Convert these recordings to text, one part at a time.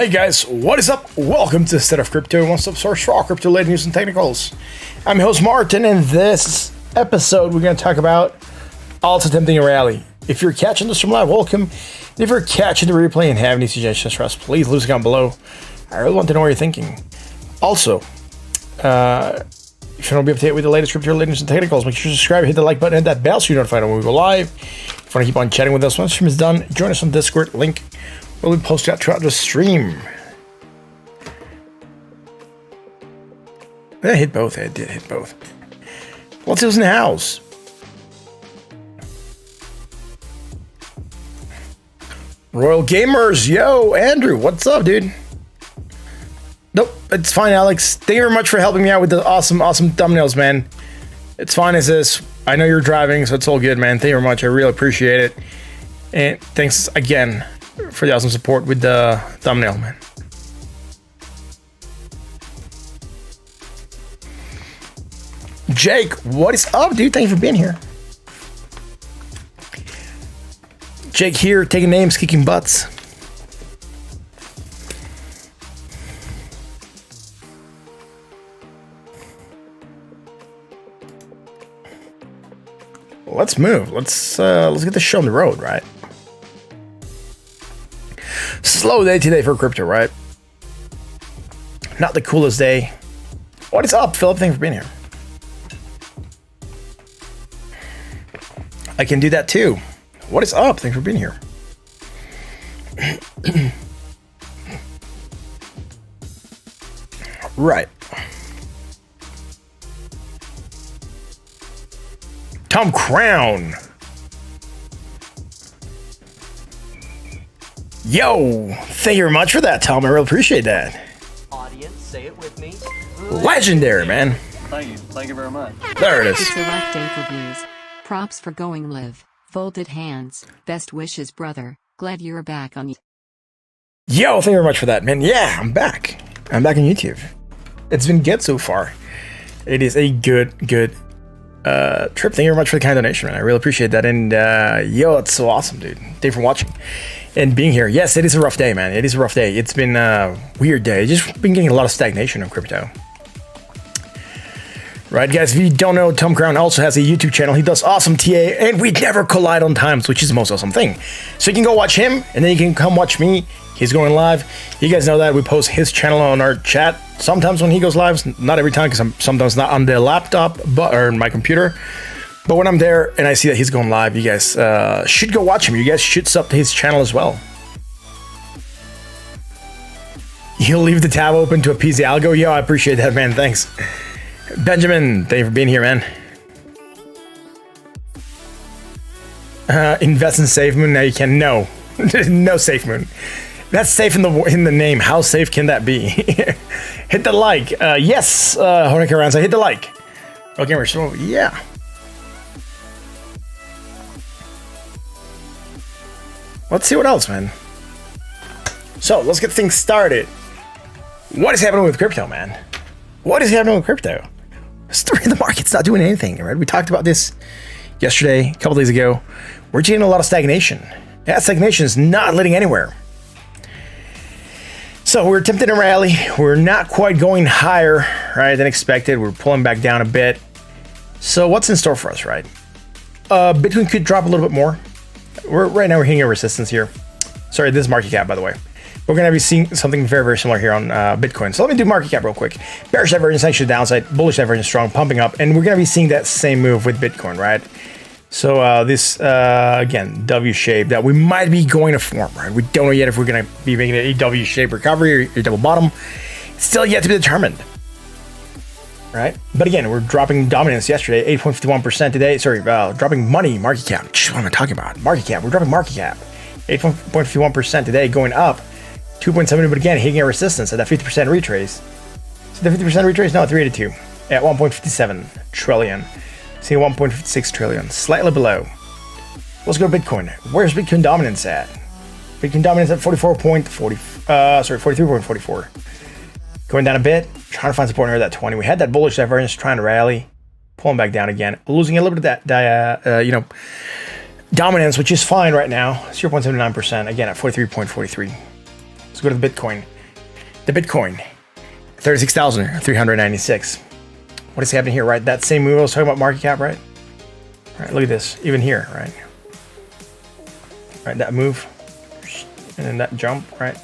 Hey guys, what is up? Welcome to State of Crypto, one-stop source for all crypto related news and technicals. I'm your host Martin, and this episode we're going to talk about alt attempting a rally. If you're catching this from live, welcome. And if you're catching the replay and have any suggestions for us, please leave a comment below. I really want to know what you're thinking. Also, if you want to be up to date with the latest crypto related news and technicals, make sure to subscribe, hit the like button, and that bell so you're notified when we go live. If you want to keep on chatting with us once the stream is done, join us on Discord. Link will be posted out throughout the stream. I hit both. I did hit both. What's in the house? Royal Gamers, yo, Andrew, what's up, dude? Nope, it's fine, Alex. Thank you very much for helping me out with the awesome thumbnails, man. It's fine as this. I know you're driving, so it's all good, man. Thank you very much. I really appreciate it. And thanks again for the awesome support with the thumbnail, man. Jake, what is up, dude? Thank you for being here. Jake here, taking names, kicking butts. Let's move. Let's get the show on the road, right? Slow day today for crypto, right? Not the coolest day. What is up, Philip? Thanks for being here. I can do that too. What is up? Thanks for being here. Right. Tom Crown. Yo, thank you very much for that, Tom. I really appreciate that. Audience, say it with me. Legendary, man. Thank you very much. There it is. It's a rough day for views. Props for going live. Folded hands. Best wishes, brother. Glad you're back on. Yo, thank you very much for that, man. Yeah, I'm back. I'm back on YouTube. It's been good so far. It is a good trip. Thank you very much for the kind donation, man. I really appreciate that. And yo, it's so awesome, dude. Thank you for watching and being here. Yes, it is a rough day, man. It is a rough day. It's been a weird day. Just been getting a lot of stagnation on crypto. Right, guys, if you don't know, Tom Crown also has a YouTube channel. He does awesome TA, and we never collide on times, which is the most awesome thing. So you can go watch him, and then you can come watch me. He's going live. You guys know that we post his channel on our chat. Sometimes when he goes live, not every time, because I'm sometimes not on the laptop or my computer. But when I'm there and I see that he's going live, you guys should go watch him. You guys should sub to his channel as well. He'll leave the tab open to appease the algo. Yo, I appreciate that, man. Thanks. Benjamin, thank you for being here, man. Invest in SafeMoon. Now you can. No, no SafeMoon. That's safe in the name. How safe can that be? Hit the like. Yes, Jorge Carranza, hit the like. Okay, we're so yeah. Let's see what else, man. So let's get things started. What is happening with crypto, man? What is happening with crypto? The market's not doing anything, right? We talked about this yesterday, a couple days ago. We're getting a lot of stagnation. That stagnation is not leading anywhere. So we're attempting a rally. We're not quite going higher, right, than expected. We're pulling back down a bit. So what's in store for us, right? Bitcoin could drop a little bit more. Right now we're hitting a resistance here. Sorry, this is market cap, by the way. We're going to be seeing something very, very similar here on Bitcoin. So let me do market cap real quick. Bearish divergence, actually downside. Bullish divergence, strong, pumping up. And we're going to be seeing that same move with Bitcoin, right? So this, again, W shape that we might be going to form, right? We don't know yet if we're going to be making a W shape recovery or a double bottom. It's still yet to be determined, right? But again, we're dropping dominance yesterday, 8.51% today. Sorry, dropping money, market cap. What am I talking about? Market cap. We're dropping market cap. 8.51% today, going up. 2.70, but again, hitting a resistance at that 50% retrace. So the 50% retrace, no, 382 at 1.57 trillion. See 1.56 trillion, slightly below. Let's go to Bitcoin. Where's Bitcoin dominance at? Bitcoin dominance at 43.44. Going down a bit, trying to find support near that 20. We had that bullish divergence, trying to rally, pulling back down again, losing a little bit of that, dominance, which is fine right now, 0.79%, again at 43.43. Let's go to the Bitcoin. The Bitcoin, 36,396. What is happening here, right? That same move I was talking about market cap, right? All right, look at this, even here, right? Right, that move, and then that jump, right?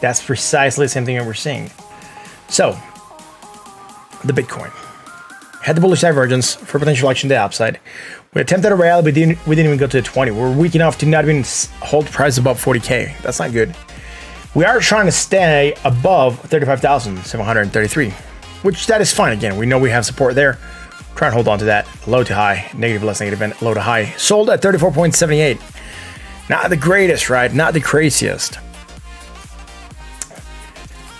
That's precisely the same thing that we're seeing. So, the Bitcoin had the bullish divergence for potential action to the upside. We attempted a rally, but we didn't even go to the 20. We're weak enough to not even hold price above 40K. That's not good. We are trying to stay above 35,733, which that is fine. Again, we know we have support there. Try and hold on to that. Low to high, negative, less negative, and low to high. Sold at 34.78. Not the greatest, right? Not the craziest.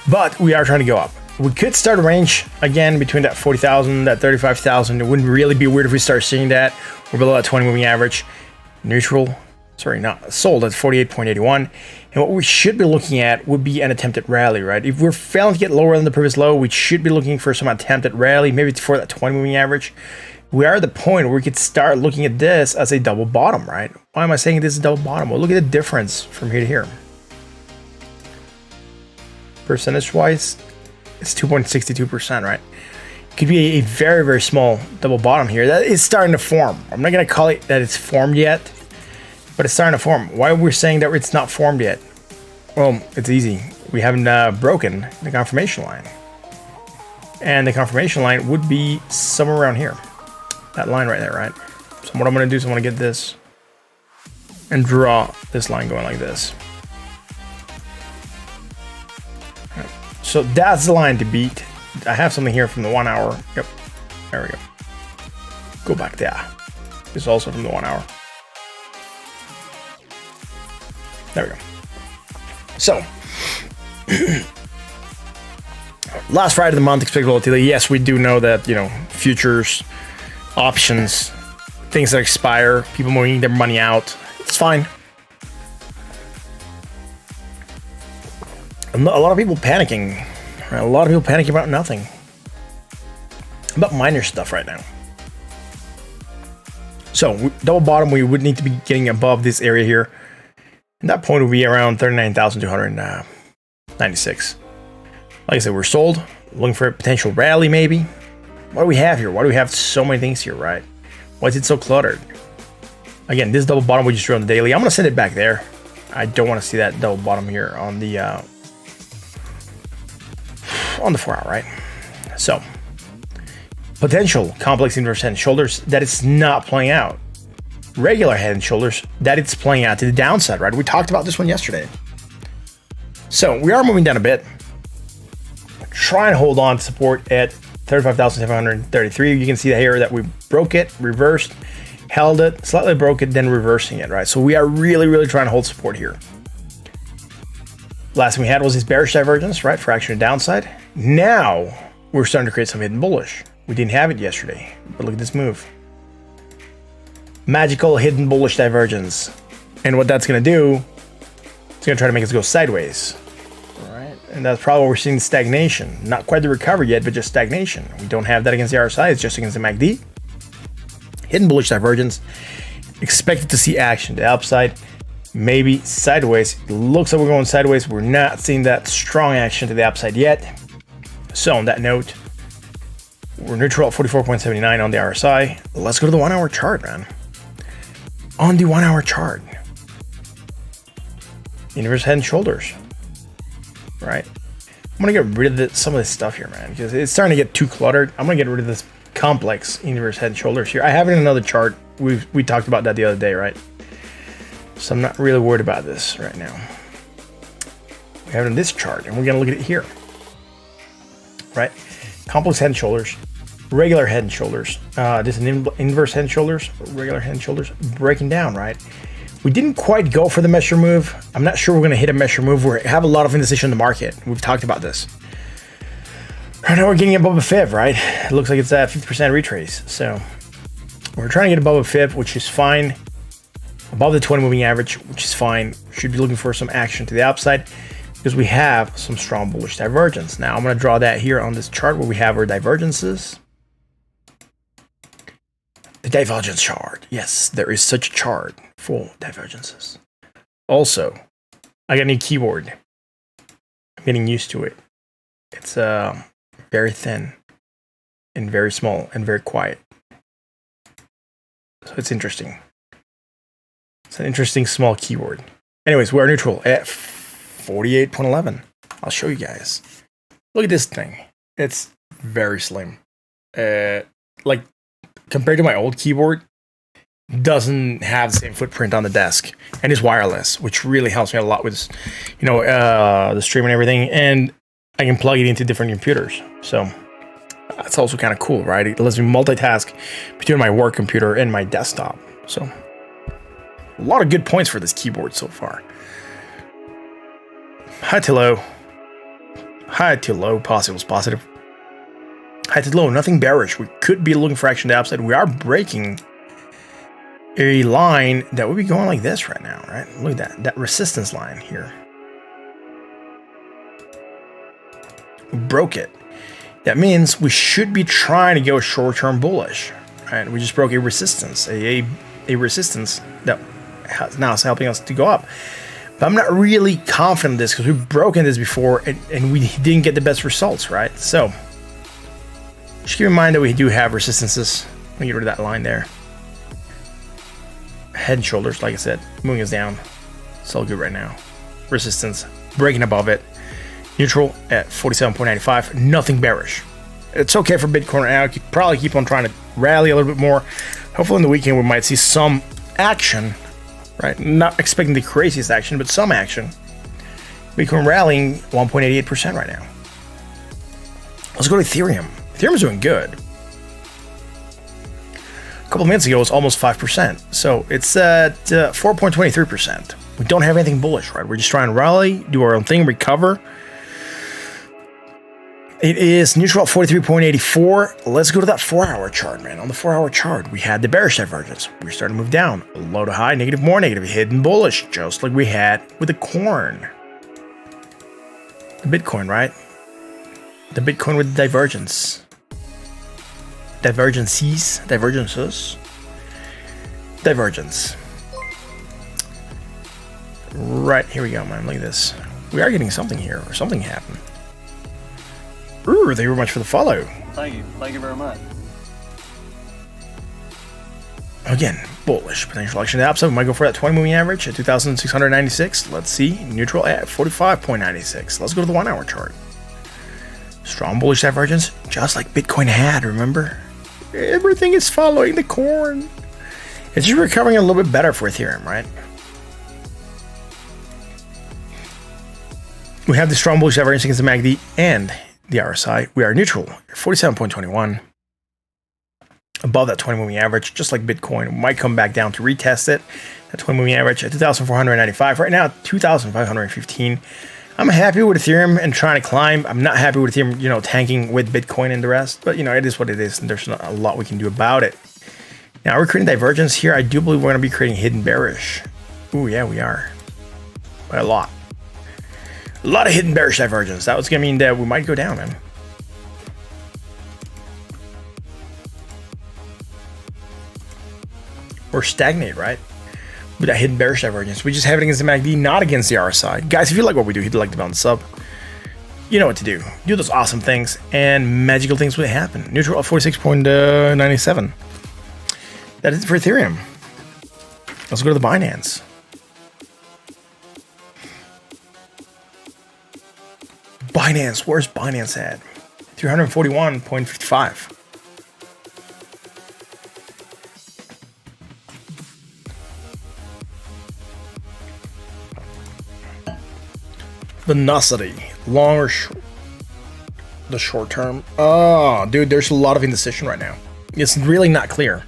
But we are trying to go up. We could start a range again between that 40,000, that 35,000. It wouldn't really be weird if we start seeing that. We're below that 20 moving average. Neutral. Sorry, not sold at 48.81. And what we should be looking at would be an attempted rally, right? If we're failing to get lower than the previous low, we should be looking for some attempted rally, maybe for that 20 moving average. We are at the point where we could start looking at this as a double bottom, right? Why am I saying this is a double bottom? Well, look at the difference from here to here. Percentage-wise, it's 2.62%, right? It could be a very, very small double bottom here. That is starting to form. I'm not going to call it that it's formed yet, but it's starting to form. Why are we saying that it's not formed yet? Well, it's easy. We haven't broken the confirmation line. And the confirmation line would be somewhere around here. That line right there, right? So what I'm going to do is I'm going to get this and draw this line going like this. Right. So that's the line to beat. I have something here from the 1 hour. Yep. There we go. Go back there. This is also from the 1 hour. There we go. So, last Friday of the month, expected volatility. Yes, we do know that, futures, options, things that expire, people moving their money out. It's fine. A lot of people panicking. Right? A lot of people panicking about nothing. About minor stuff right now. So, double bottom, we would need to be getting above this area here. And that point would be around 39,296. Like I said, we're sold. Looking for a potential rally, maybe. What do we have here? Why do we have so many things here, right? Why is it so cluttered? Again, this double bottom we just drew on the daily. I'm going to send it back there. I don't want to see that double bottom here on the 4 hour, right? So, potential complex inverse head and shoulders that it's not playing out. Regular head and shoulders that it's playing out to the downside, right? We talked about this one yesterday. So, we are moving down a bit. Try and hold on to support at 35,733. You can see here that we broke it, reversed, held it, slightly broke it, then reversing it, right? So we are really, really trying to hold support here. Last thing we had was this bearish divergence, right? For action to downside. Now we're starting to create some hidden bullish. We didn't have it yesterday, but look at this move. Magical hidden bullish divergence. And what that's going to do, it's going to try to make us go sideways. And that's probably where we're seeing stagnation. Not quite the recovery yet, but just stagnation. We don't have that against the RSI, it's just against the MACD. Hidden bullish divergence. Expected to see action to the upside, maybe sideways. It looks like we're going sideways. We're not seeing that strong action to the upside yet. So on that note, we're neutral at 44.79 on the RSI. Let's go to the 1 hour chart, man. On the 1 hour chart. Inverse head and shoulders. Right, I'm gonna get rid of some of this stuff here, man, because it's starting to get too cluttered. I'm gonna get rid of this complex inverse head and shoulders here. I have it in another chart. We talked about that the other day, right? So I'm not really worried about this right now. We have it in this chart, and we're gonna look at it here, right? Complex head and shoulders, regular head and shoulders. This is an inverse head and shoulders, regular head and shoulders, breaking down, right? We didn't quite go for the measure move. I'm not sure we're going to hit a measure move. We have a lot of indecision in the market. We've talked about this. Right now we're getting above a fib, right? It looks like it's at 50% retrace. So we're trying to get above a fib, which is fine. Above the 20 moving average, which is fine. Should be looking for some action to the upside because we have some strong bullish divergence. Now I'm going to draw that here on this chart where we have our divergences. The divergence chart. Yes, there is such a chart for divergences. Also, I got a new keyboard. I'm getting used to it. It's very thin and very small and very quiet. So it's interesting. It's an interesting small keyboard. Anyways, we're neutral at 48.11. I'll show you guys. Look at this thing. It's very slim. Like, compared to my old keyboard, doesn't have the same footprint on the desk, and it's wireless, which really helps me a lot with, the stream and everything. And I can plug it into different computers, so that's also kind of cool, right? It lets me multitask between my work computer and my desktop. So a lot of good points for this keyboard so far. High to low, positive was positive. High to low, nothing bearish. We could be looking for action to the upside. We are breaking a line that would be going like this right now, right? Look at that resistance line here. We broke it. That means we should be trying to go short-term bullish, right? We just broke a resistance, a resistance that now is helping us to go up. But I'm not really confident in this because we've broken this before and we didn't get the best results, right? So just keep in mind that we do have resistances. Let me get rid of that line there. Head and shoulders, like I said, moving us down. It's all good right now. Resistance, breaking above it. Neutral at 47.95. Nothing bearish. It's okay for Bitcoin right now. Probably keep on trying to rally a little bit more. Hopefully in the weekend we might see some action, right? Not expecting the craziest action, but some action. Bitcoin rallying 1.88% right now. Let's go to Ethereum. Ethereum's doing good. A couple minutes ago, it was almost 5%. So it's at 4.23%. We don't have anything bullish, right? We're just trying to rally, do our own thing, recover. It is neutral at 43.84. Let's go to that 4-hour chart, man. On the 4-hour chart, we had the bearish divergence. We're starting to move down. Low to high, negative, more negative, hidden bullish, just like we had with the corn. The Bitcoin, right? The Bitcoin with the divergence. Divergences. Divergence. Right, here we go, man. Look at this. We are getting something here, or something happened. Ooh, thank you very much for the follow. Thank you. Thank you very much. Again, bullish potential action. The upside, we might go for that 20 moving average at 2,696. Let's see. Neutral at 45.96. Let's go to the 1-hour chart. Strong bullish divergence, just like Bitcoin had, remember? Everything is following the corn. It's just recovering a little bit better for Ethereum, right? We have the strong bullish divergence against the MACD and the RSI. We are neutral, 47.21. Above that 20 moving average, just like Bitcoin. We might come back down to retest it. That 20 moving average at 2,495. Right now, 2,515. I'm happy with Ethereum and trying to climb. I'm not happy with Ethereum, tanking with Bitcoin and the rest. But, it is what it is, and there's not a lot we can do about it. Now, we're creating divergence here. I do believe we're going to be creating hidden bearish. Ooh, yeah, we are. By a lot. A lot of hidden bearish divergence. That was going to mean that we might go down, man. Or stagnate, right? With that hidden bearish divergence. We just have it against the MACD, not against the RSI. Guys, if you like what we do, hit the like button, sub. You know what to do. Do those awesome things, and magical things will happen. Neutral at 46.97. That is it for Ethereum. Let's go to the Binance. Binance, where's Binance at? 341.55. Velocity, long or short? The short term. Oh, dude, there's a lot of indecision right now. It's really not clear.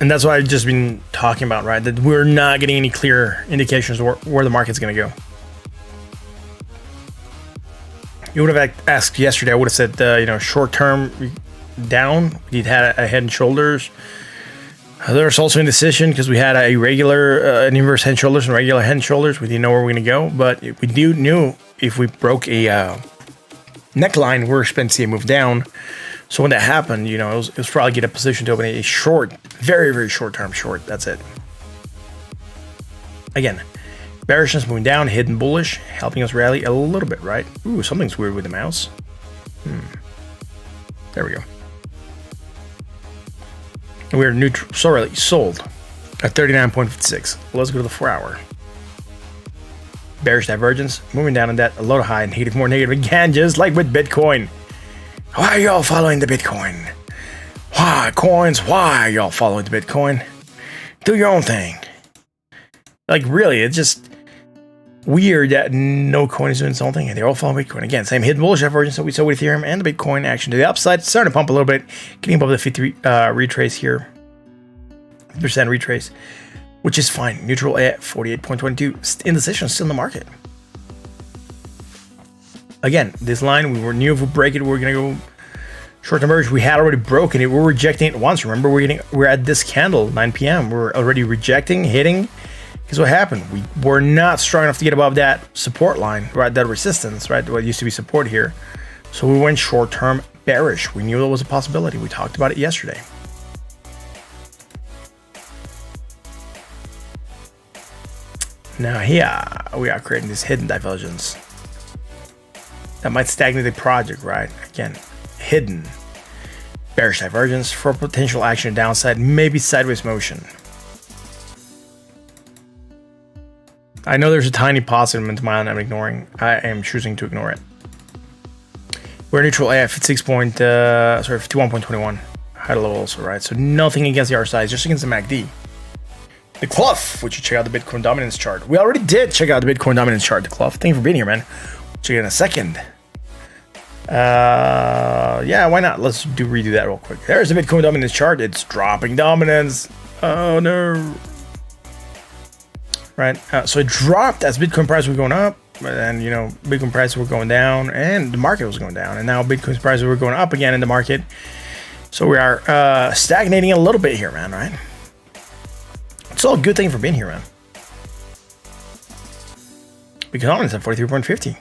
And that's what I've just been talking about, right? That we're not getting any clear indications where the market's going to go. You would have asked yesterday, I would have said, short term down. We'd had a head and shoulders. There's also indecision because we had a regular, an inverse head and shoulders and regular head and shoulders. We didn't know where we were going to go, but we knew if we broke a neckline, we're expecting to see a move down. So when that happened, it was probably get a position to open a short, very, very short term short. That's it. Again, bearishness moving down, hidden bullish, helping us rally a little bit, right? Ooh, something's weird with the mouse. There we go. And we're neutral, sold at 39.56. Let's go to the 4-hour. Bearish divergence, moving down in that, a low to high, and negative, more negative again, just like with Bitcoin. Why are y'all following the Bitcoin? Why, coins? Why are y'all following the Bitcoin? Do your own thing. Like, really, it's just weird that no coin is doing its own thing, and they're all following Bitcoin. Again, same hidden bullish divergence that we saw with Ethereum and the Bitcoin action to the upside. It's starting to pump a little bit, getting above the 50 retrace here. 50% retrace, which is fine. Neutral at 48.22. Indecision still in the market. Again, this line, we knew if we break it, we're going to go short-term bearish. We had already broken it. We're rejecting it once. Remember, we're at this candle, 9 p.m. We're already rejecting, hitting. Because what happened? We were not strong enough to get above that support line, right? That resistance, right? What used to be support here. So we went short-term bearish. We knew it was a possibility. We talked about it yesterday. Now here, we are creating this hidden divergence. That might stagnate the project, right? Again, hidden bearish divergence for potential action downside, maybe sideways motion. I know there's a tiny positive momentum line I'm ignoring. I am choosing to ignore it. We're neutral at 51.21. High level also, right? So nothing against the RSI, just against the MACD. The Clough, which you check out the Bitcoin dominance chart. We already did check out the Bitcoin dominance chart, the Clough. Thank you for being here, man. Check it in a second. Yeah, why not? Let's redo that real quick. There's the Bitcoin dominance chart. It's dropping dominance. Oh no. right? So it dropped as Bitcoin price was going up, and you know, Bitcoin prices were going down, and the market was going down, and now Bitcoin's prices were going up again in the market. So we are stagnating a little bit here, man. Right? It's all a good thing for being here, man. Because it's at 43.50.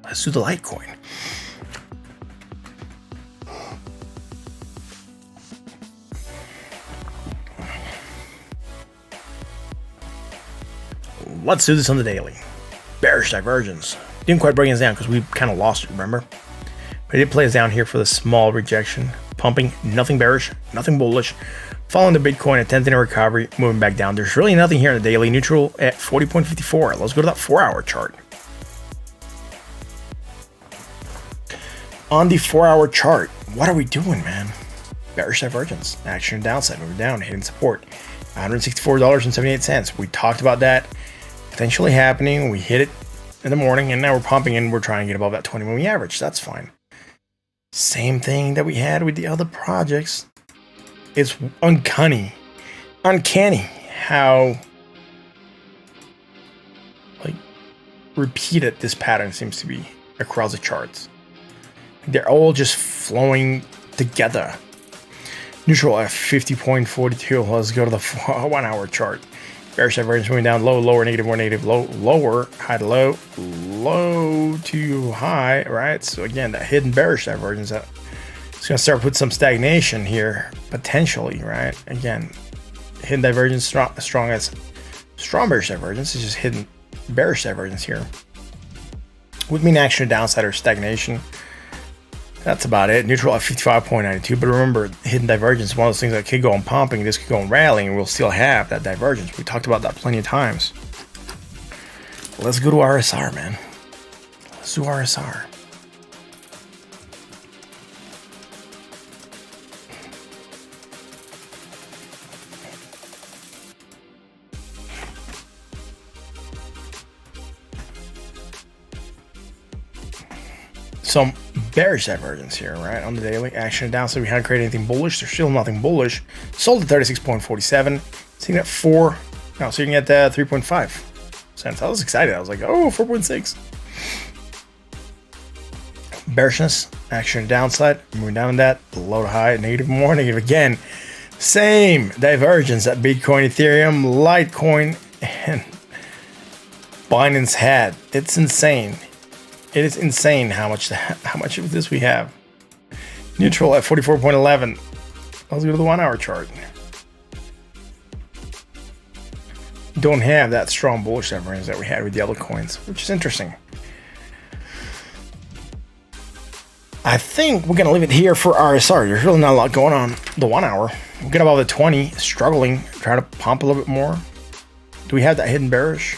Let's do the Litecoin. Let's do this on the daily. Bearish divergence. Didn't quite bring us down because we kind of lost it, remember? But it did play us down here for the small rejection. Pumping, nothing bearish, nothing bullish. Following the Bitcoin, attempting a recovery, moving back down. There's really nothing here in the daily. Neutral at 40.54. Let's go to that 4-hour chart. On the 4-hour chart, what are we doing, man? Bearish divergence. Action downside. Moving down, hitting support. $164.78. We talked about that potentially happening. We hit it in the morning, and now we're pumping, and we're trying to get above that 20-moving average. That's fine. Same thing that we had with the other projects. It's uncanny how like repeated this pattern seems to be across the charts. They're all just flowing together. Neutral at 50.42. Let's go to the 1-hour chart. Bearish divergence moving down low, lower, negative, more negative, low, lower, high to low, low to high, right? So again, that hidden bearish divergence, it's going to start with some stagnation here, potentially, right? Again, hidden divergence, strong bearish divergence is just hidden bearish divergence here. Would mean action downside or stagnation. That's about it. Neutral at 55.92. But remember, hidden divergence is one of those things that could go on pumping, this could go on rallying, and we'll still have that divergence. We talked about that plenty of times. Let's go to RSR, man. Let's do RSR. Some bearish divergence here, right? On the daily action downside, we hadn't created anything bullish. There's still nothing bullish. Sold at 36.47. Sitting at 4. No, sitting at 3.5 cents. I was excited. I was like, oh, 4.6. Bearishness, action downside. Moving down on that. Low to high, negative, more negative. Again, same divergence that Bitcoin, Ethereum, Litecoin, and Binance had. It's insane. It is insane how much of this we have. Neutral at 44.11. Let's go to the 1-hour chart. Don't have that strong bullish divergence that we had with the other coins, which is interesting. I think we're gonna leave it here for RSR. There's really not a lot going on the 1 hour. We'll get above the 20, struggling, try to pump a little bit more. Do we have that hidden bearish?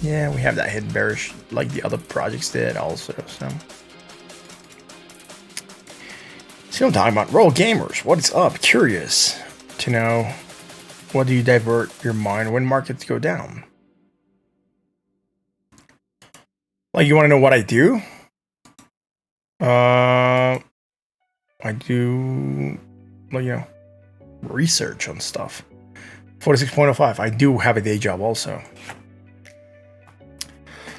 Yeah, we have that hidden bearish like the other projects did also. So, see what I'm talking about. Roll gamers, what is up? Curious to know, what do you divert your mind when markets go down? Like, you want to know what I do? I do, well, you know, research on stuff. 46.05. I do have a day job also.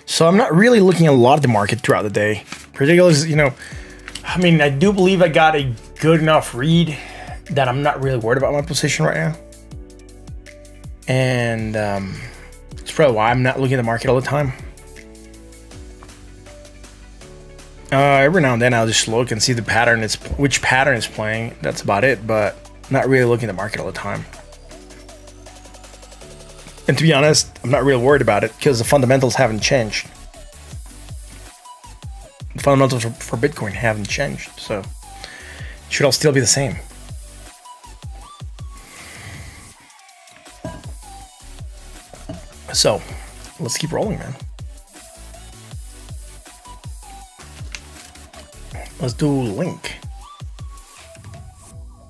So I'm not really looking at a lot of the market throughout the day. Particularly, you know, I mean, I do believe I got a good enough read that I'm not really worried about my position right now. And it's probably why I'm not looking at the market all the time. Every now and then I'll just look and see the pattern, which pattern is playing. That's about it, but not really looking at the market all the time. And to be honest, I'm not really worried about it because the fundamentals haven't changed. The fundamentals for Bitcoin haven't changed, so it should all still be the same. So let's keep rolling, man. Let's do link.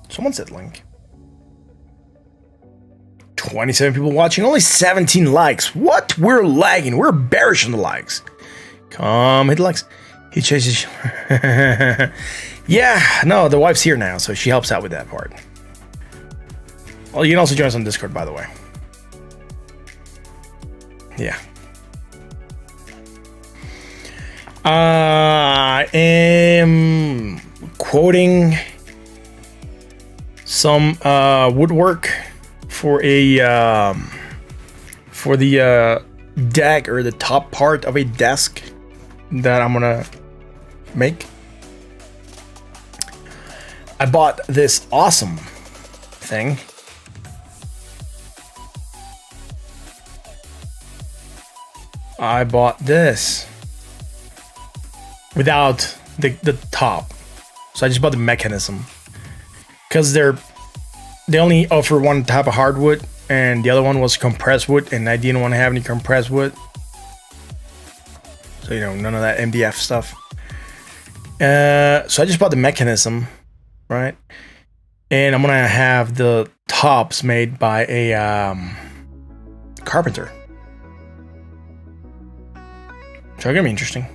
Someone said link. 27 people watching, only 17 likes. What? We're lagging. We're bearish on the likes. Come hit the likes. He chases. Yeah, no, the wife's here now, so she helps out with that part. Well, you can also join us on Discord, by the way. Yeah. I am quoting some woodwork for a for the deck, or the top part of a desk that I'm gonna make. I bought this awesome thing. I bought this without the top, so I just bought the mechanism because they only offer one type of hardwood, and the other one was compressed wood, and I didn't want to have any compressed wood, so none of that MDF stuff. So I just bought the mechanism, right? And I'm gonna have the tops made by a carpenter. So it's gonna be interesting.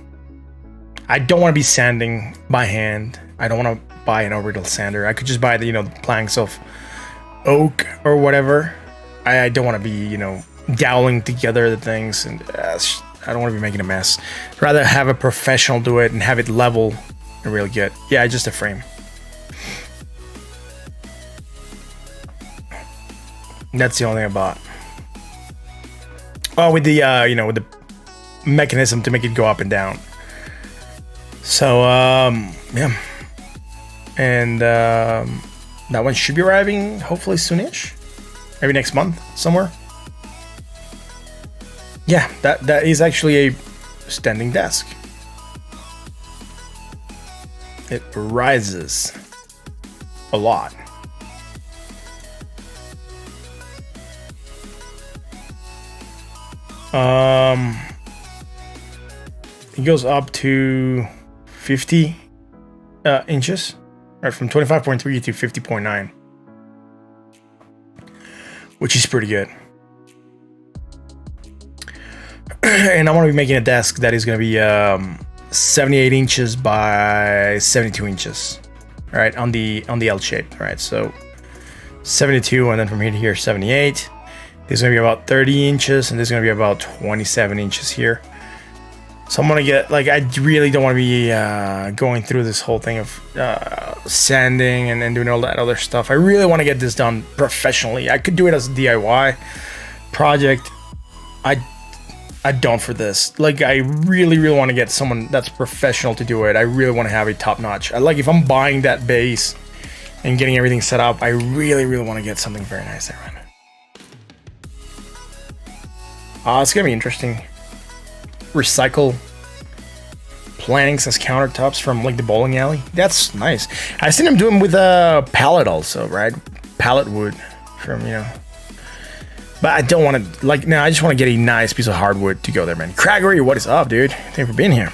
I don't want to be sanding by hand. I don't want to buy an orbital sander. I could just buy the the planks of oak or whatever. I don't want to be doweling together the things, and I don't want to be making a mess. I'd rather have a professional do it and have it level and really good. Yeah, just a frame. That's the only thing I bought. Oh, with the with the mechanism to make it go up and down. So yeah, and that one should be arriving hopefully soonish, maybe next month somewhere. Yeah, that is actually a standing desk. It rises a lot. It goes up to 50 inches, right, from 25.3 to 50.9, which is pretty good. And I want to be making a desk that is going to be 78 inches by 72 inches, right, on the L shape, right? So 72, and then from here to here 78. This is going to be about 30 inches, and this is going to be about 27 inches here. So I'm going to get, I really don't want to be going through this whole thing of sanding and doing all that other stuff. I really want to get this done professionally. I could do it as a DIY project. I don't for this. I really want to get someone that's professional to do it. I really want to have a top notch. If I'm buying that base and getting everything set up, I really want to get something very nice there, man. It's gonna be interesting. Recycle planks as countertops from the bowling alley. That's nice. I've seen them doing with pallet also, right? Pallet wood from But I don't want to no. I just want to get a nice piece of hardwood to go there, man. Craggery, what is up, dude? Thank you for being here.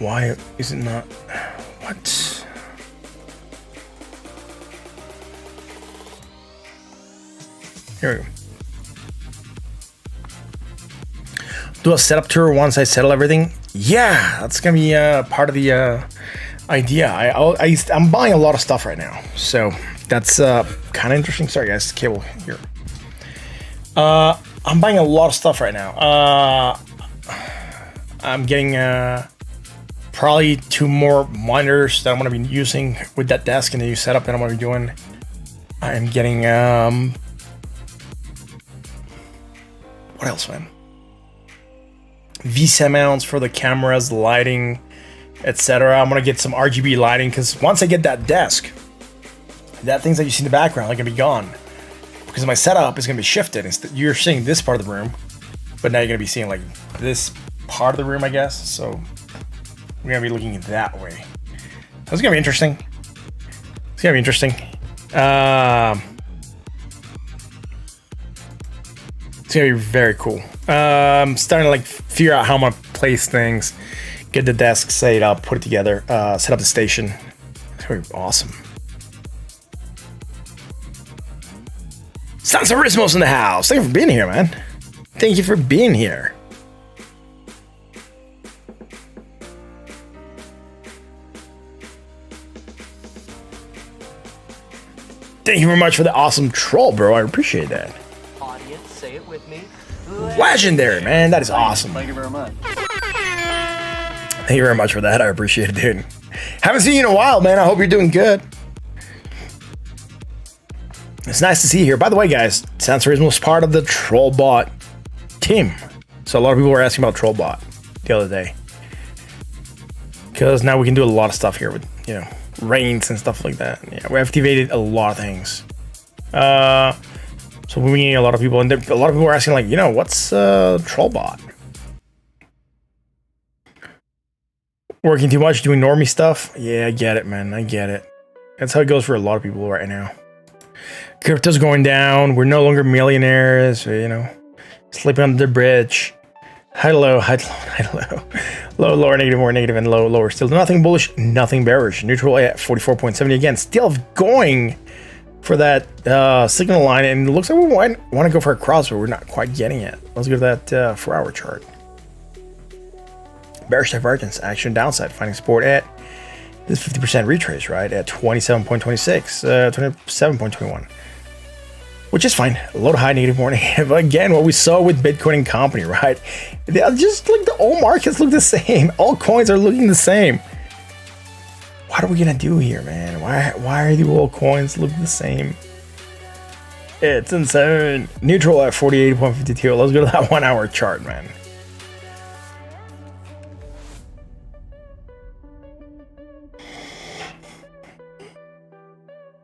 Why is it not? What? Here we go. Do a setup tour once I settle everything. Yeah, that's gonna be part of the idea. I'm buying a lot of stuff right now, so that's kind of interesting. Sorry, guys, the cable here. I'm buying a lot of stuff right now. I'm getting probably 2 more monitors that I'm going to be using with that desk and the new setup that I'm going to be doing. I'm getting what else, man? VSA mounts for the cameras, lighting, etc. I'm going to get some RGB lighting, because once I get that desk, that things that you see in the background are going to be gone, because my setup is going to be shifted. You're seeing this part of the room, but now you're going to be seeing this part of the room, I guess. So we're going to be looking that way. That's going to be interesting. It's going to be interesting. It's going to be very cool. I'm starting to figure out how I'm going to place things, get the desk set up, put it together, set up the station. It's going to be awesome. Sansarismos in the house. Thank you for being here, man. Thank you for being here. Thank you very much for the awesome troll, bro. I appreciate that. Audience, say it with me. Legendary, man. That is awesome. Thank you very much. Thank you very much for that. I appreciate it, dude. Haven't seen you in a while, man. I hope you're doing good. It's nice to see you here. By the way, guys, Sansorism was part of the Trollbot team. So a lot of people were asking about Trollbot the other day. Because now we can do a lot of stuff here with, you know, reigns and stuff like that. Yeah, we activated a lot of things. So we're meeting a lot of people, and a lot of people were asking, like, you know, what's Trollbot? Working too much, doing normie stuff? Yeah, I get it, man. I get it. That's how it goes for a lot of people right now. Crypto's going down. We're no longer millionaires, you know, sleeping under the bridge. High low, high low, high low. Low, lower, negative, more, negative, and low, lower. Still nothing bullish, nothing bearish. Neutral at 44.70 again. Still going for that signal line, and it looks like we want to go for a cross, but we're not quite getting it. Let's go to that 4-hour chart. Bearish divergence, action downside, finding support at this 50% retrace, right? At 27.26, 27.21. Which is fine. Low to high, negative, more negative. Again, what we saw with Bitcoin and company, right? They are just like the all markets look the same. All coins are looking the same. What are we gonna do here, man? Why are the all coins look the same? It's insane. Neutral at 48.52. Let's go to that 1-hour chart, man.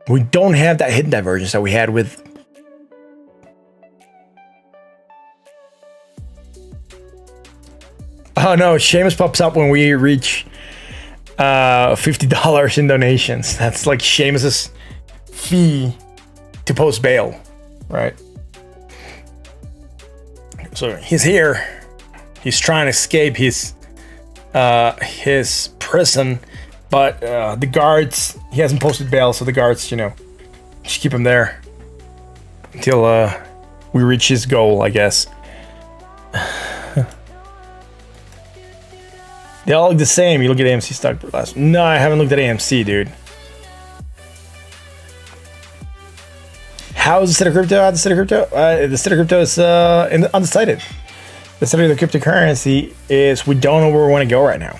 We don't have that hidden divergence that we had with oh no, Seamus pops up when we reach $50 in donations. That's like Seamus's fee to post bail, right? So he's here. He's trying to escape his prison, but the guards, he hasn't posted bail, so the guards, you know, just keep him there until we reach his goal, I guess. They all look the same. You look at AMC stock per class. No, I haven't looked at AMC, dude. How is the state of crypto? The state of crypto? The state of crypto is undecided. The state of the cryptocurrency is we don't know where we want to go right now.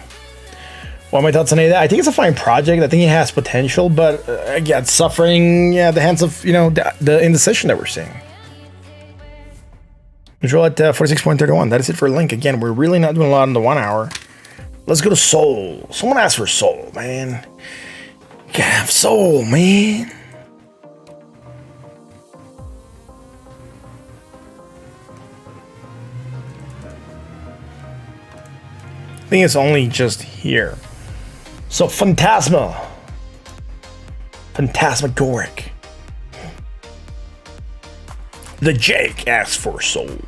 What are my thoughts on that? I think it's a fine project. I think it has potential, but yeah, it's suffering at the hands of, you know, the indecision that we're seeing. Control at 46.31. That is it for Link. Again, we're really not doing a lot in the 1 hour. Let's go to Soul. Someone asked for Soul, man. Gotta have Soul, man. I think it's only just here. So Phantasmagoric. The Jake asks for Soul.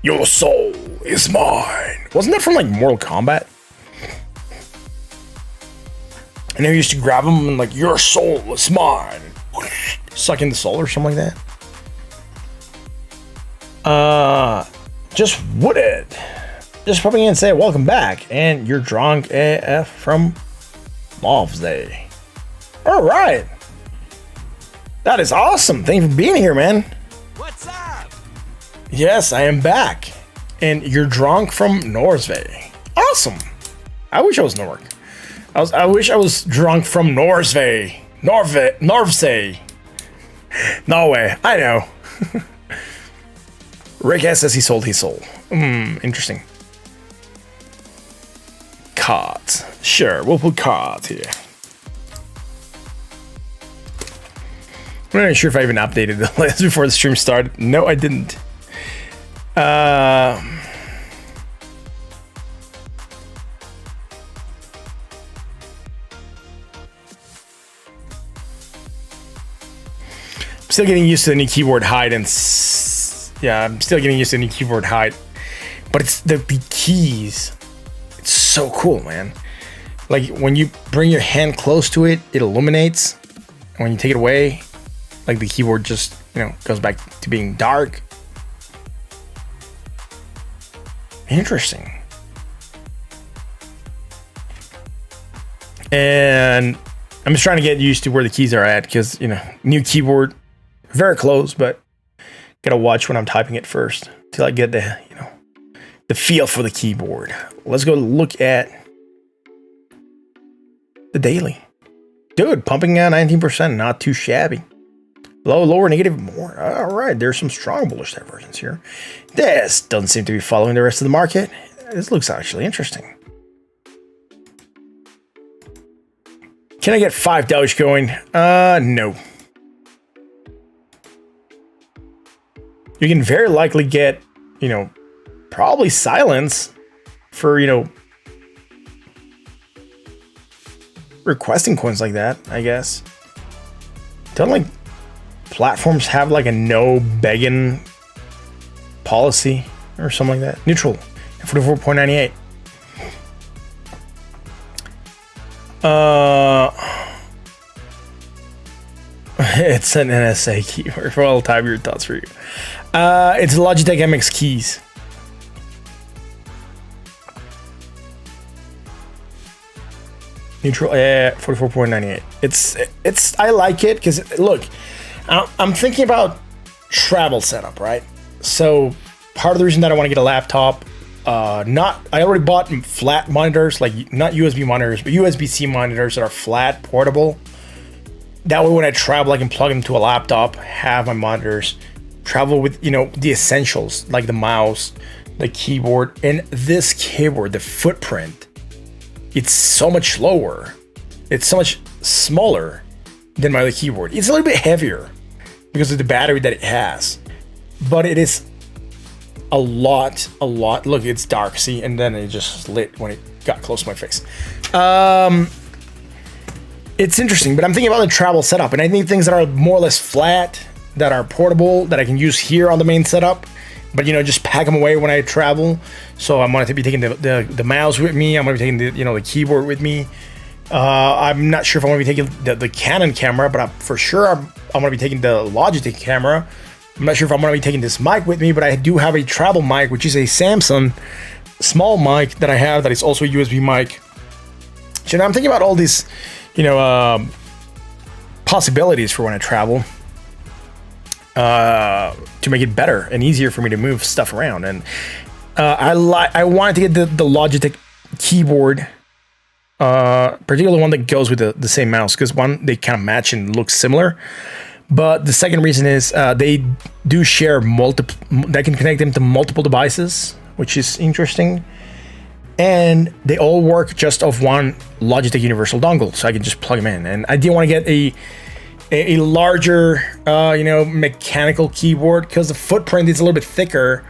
Your soul is mine. Wasn't that from like Mortal Kombat? And they used to grab him and like, your soul is mine. Suck in the soul or something like that. Just Wooded. Just popping in and say welcome back. And you're drunk AF from Lov's Day. All right. That is awesome. Thank you for being here, man. What's up? Yes, I am back. And you're drunk from Norsvey. Awesome. I wish I was Nork. I wish I was drunk from Norsvey. Norvsey. Norway. I know. Rick S says he sold his soul. Interesting. Cards. Sure, we'll put cards here. I'm not even sure if I even updated the list before the stream started. No, I didn't. Still getting used to the new keyboard height, and yeah, I'm still getting used to the new keyboard height, but it's the keys. It's so cool, man. Like when you bring your hand close to it, it illuminates, and when you take it away, like the keyboard just, you know, goes back to being dark. Interesting. And I'm just trying to get used to where the keys are at because, you know, new keyboard, very close, but gotta watch when I'm typing it first till I get the, you know, the feel for the keyboard. Let's go look at the daily. Dude, pumping at 19%, not too shabby. Low, lower, negative, more. All right, there's some strong bullish divergence here. This doesn't seem to be following the rest of the market. This looks actually interesting. Can I get 5 Dogecoin? No. You can very likely get, you know, probably silence for, you know, requesting coins like that, I guess. Don't like platforms have like a no begging policy or something like that? Neutral, 44.98. It's an NSA keyword. Well, I'll type your thoughts for you. It's Logitech MX keys. Neutral at 44.98. It's I like it because look, I'm thinking about travel setup, right? So part of the reason that I want to get a laptop, I already bought flat monitors, like not USB monitors, but USB-C monitors that are flat, portable. That way when I travel, I can plug into a laptop, have my monitors, travel with, you know, the essentials like the mouse, the keyboard, and this keyboard, the footprint, it's so much lower. It's so much smaller than my other keyboard. It's a little bit heavier because of the battery that it has, but it is a lot. Look, it's dark, see, and then it just lit when it got close to my face. It's interesting, but I'm thinking about the travel setup, and I think things that are more or less flat, that are portable, that I can use here on the main setup, but, you know, just pack them away when I travel. So I'm going to be taking the mouse with me. I'm going to be taking the keyboard with me. I'm not sure if I'm going to be taking the Canon camera, but for sure I'm going to be taking the Logitech camera. I'm not sure if I'm going to be taking this mic with me, but I do have a travel mic, which is a Samsung small mic that I have that is also a USB mic. So now I'm thinking about all these, you know, possibilities for when I travel, to make it better and easier for me to move stuff around. And I wanted to get the Logitech keyboard, particularly one that goes with the same mouse, because one, they kind of match and look similar. But the second reason is they do share they can connect them to multiple devices, which is interesting. And they all work just off one Logitech universal dongle, so I can just plug them in. And I didn't want to get a larger, you know, mechanical keyboard because the footprint is a little bit thicker,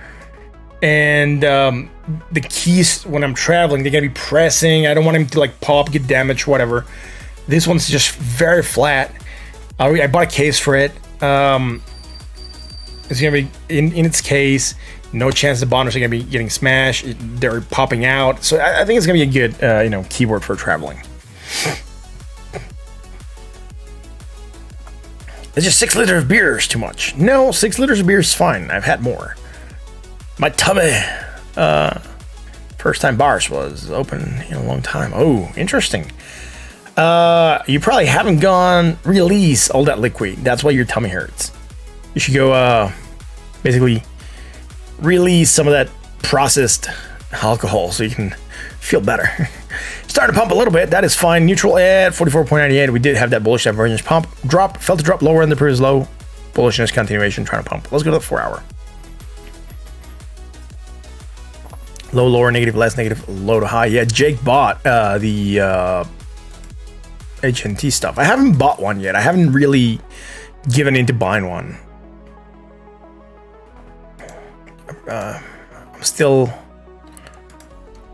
and the keys when I'm traveling, they're gonna be pressing. I don't want them to like pop, get damaged, whatever. This one's just very flat. I bought a case for it. It's gonna be in its case. No chance the bonders are gonna be getting smashed. They're popping out. So I think it's gonna be a good, you know, keyboard for traveling. It's just 6 liters of beer is too much. No, 6 liters of beer is fine. I've had more. My tummy, first time bars was open in a long time. Oh, interesting. You probably haven't gone release all that liquid. That's why your tummy hurts. You should go, basically release some of that processed alcohol so you can feel better. Starting to pump a little bit. That is fine. Neutral at 44.98. We did have that bullish divergence pump. Felt to drop lower than the previous low. Bullishness continuation, trying to pump. Let's go to the 4 hour. Low, lower, negative, less, negative, low to high. Yeah, Jake bought the HNT stuff. I haven't bought one yet. I haven't really given into buying one. I'm still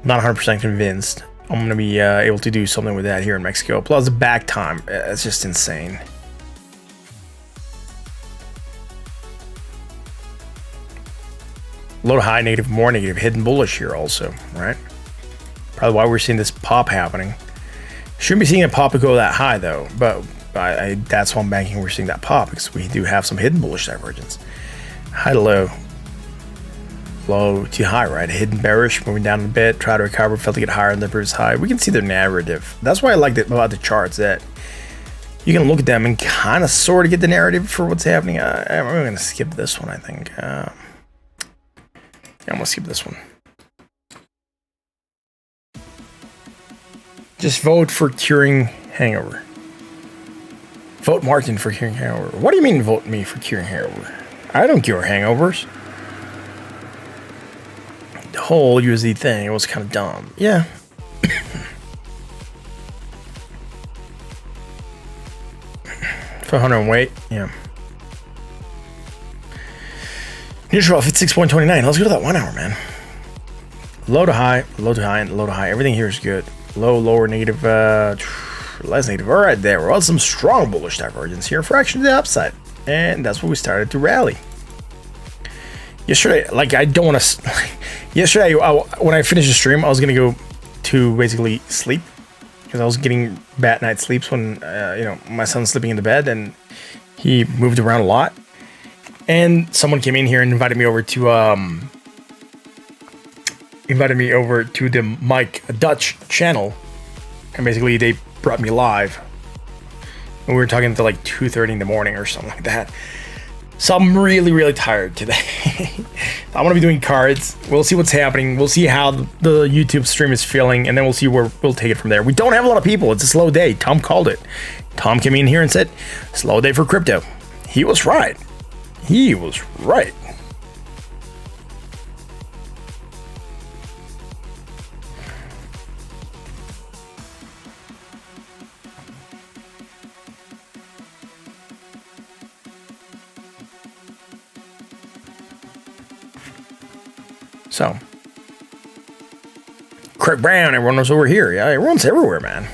not 100% convinced I'm going to be able to do something with that here in Mexico. Plus the back time, it's just insane. Low to high, negative, more negative, hidden bullish here also, right? Probably why we're seeing this pop happening. Shouldn't be seeing a pop go that high though, but that's why I'm banking we're seeing that pop, because we do have some hidden bullish divergence. High to low. Low to high, right? Hidden bearish, moving down a bit, try to recover, felt to get higher than the previous high. We can see their narrative. That's why I like it about the charts, that you can look at them and kind of sort of get the narrative for what's happening. I'm going to skip this one, I think. Yeah, I'm going to skip this one. Just vote for curing hangover. Vote Martin for curing hangover. What do you mean vote me for curing hangover? I don't cure hangovers. The whole USD thing, it was kind of dumb. Yeah. 500 weight, yeah. Neutral at 6.29. Let's go to that 1 hour, man. Low to high, low to high, and low to high. Everything here is good. Low, lower, negative, less negative. All right, there was some strong bullish divergence here for action to the upside, and that's what we started to rally. Yesterday, like I don't want to. Yesterday, when I finished the stream, I was gonna go to basically sleep. Because I was getting bad night sleeps when, you know, my son's sleeping in the bed and he moved around a lot. And someone came in here and invited me over to the Mike Dutch channel. And basically they brought me live. And we were talking until like 2:30 in the morning or something like that. So I'm really, really tired today. I'm going to be doing cards. We'll see what's happening. We'll see how the YouTube stream is feeling, and then we'll see where we'll take it from there. We don't have a lot of people. It's a slow day. Tom called it. Tom came in here and said, slow day for crypto. He was right. He was right. So, Craig Brown, everyone knows over here. Yeah, everyone's everywhere, man.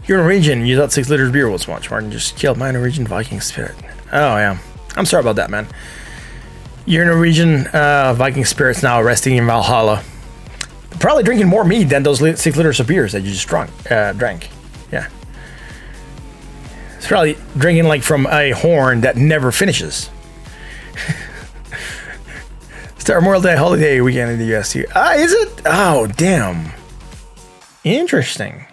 You're in a region, you thought 6 liters of beer was much. Martin just killed my Norwegian Viking spirit. Oh, yeah. I'm sorry about that, man. You're in a region, Viking spirit's now resting in Valhalla. Probably drinking more mead than those 6 liters of beers that you just drank. Yeah. It's probably drinking like from a horn that never finishes. Star Memorial Day holiday weekend in the US too. Is it? Oh, damn. Interesting.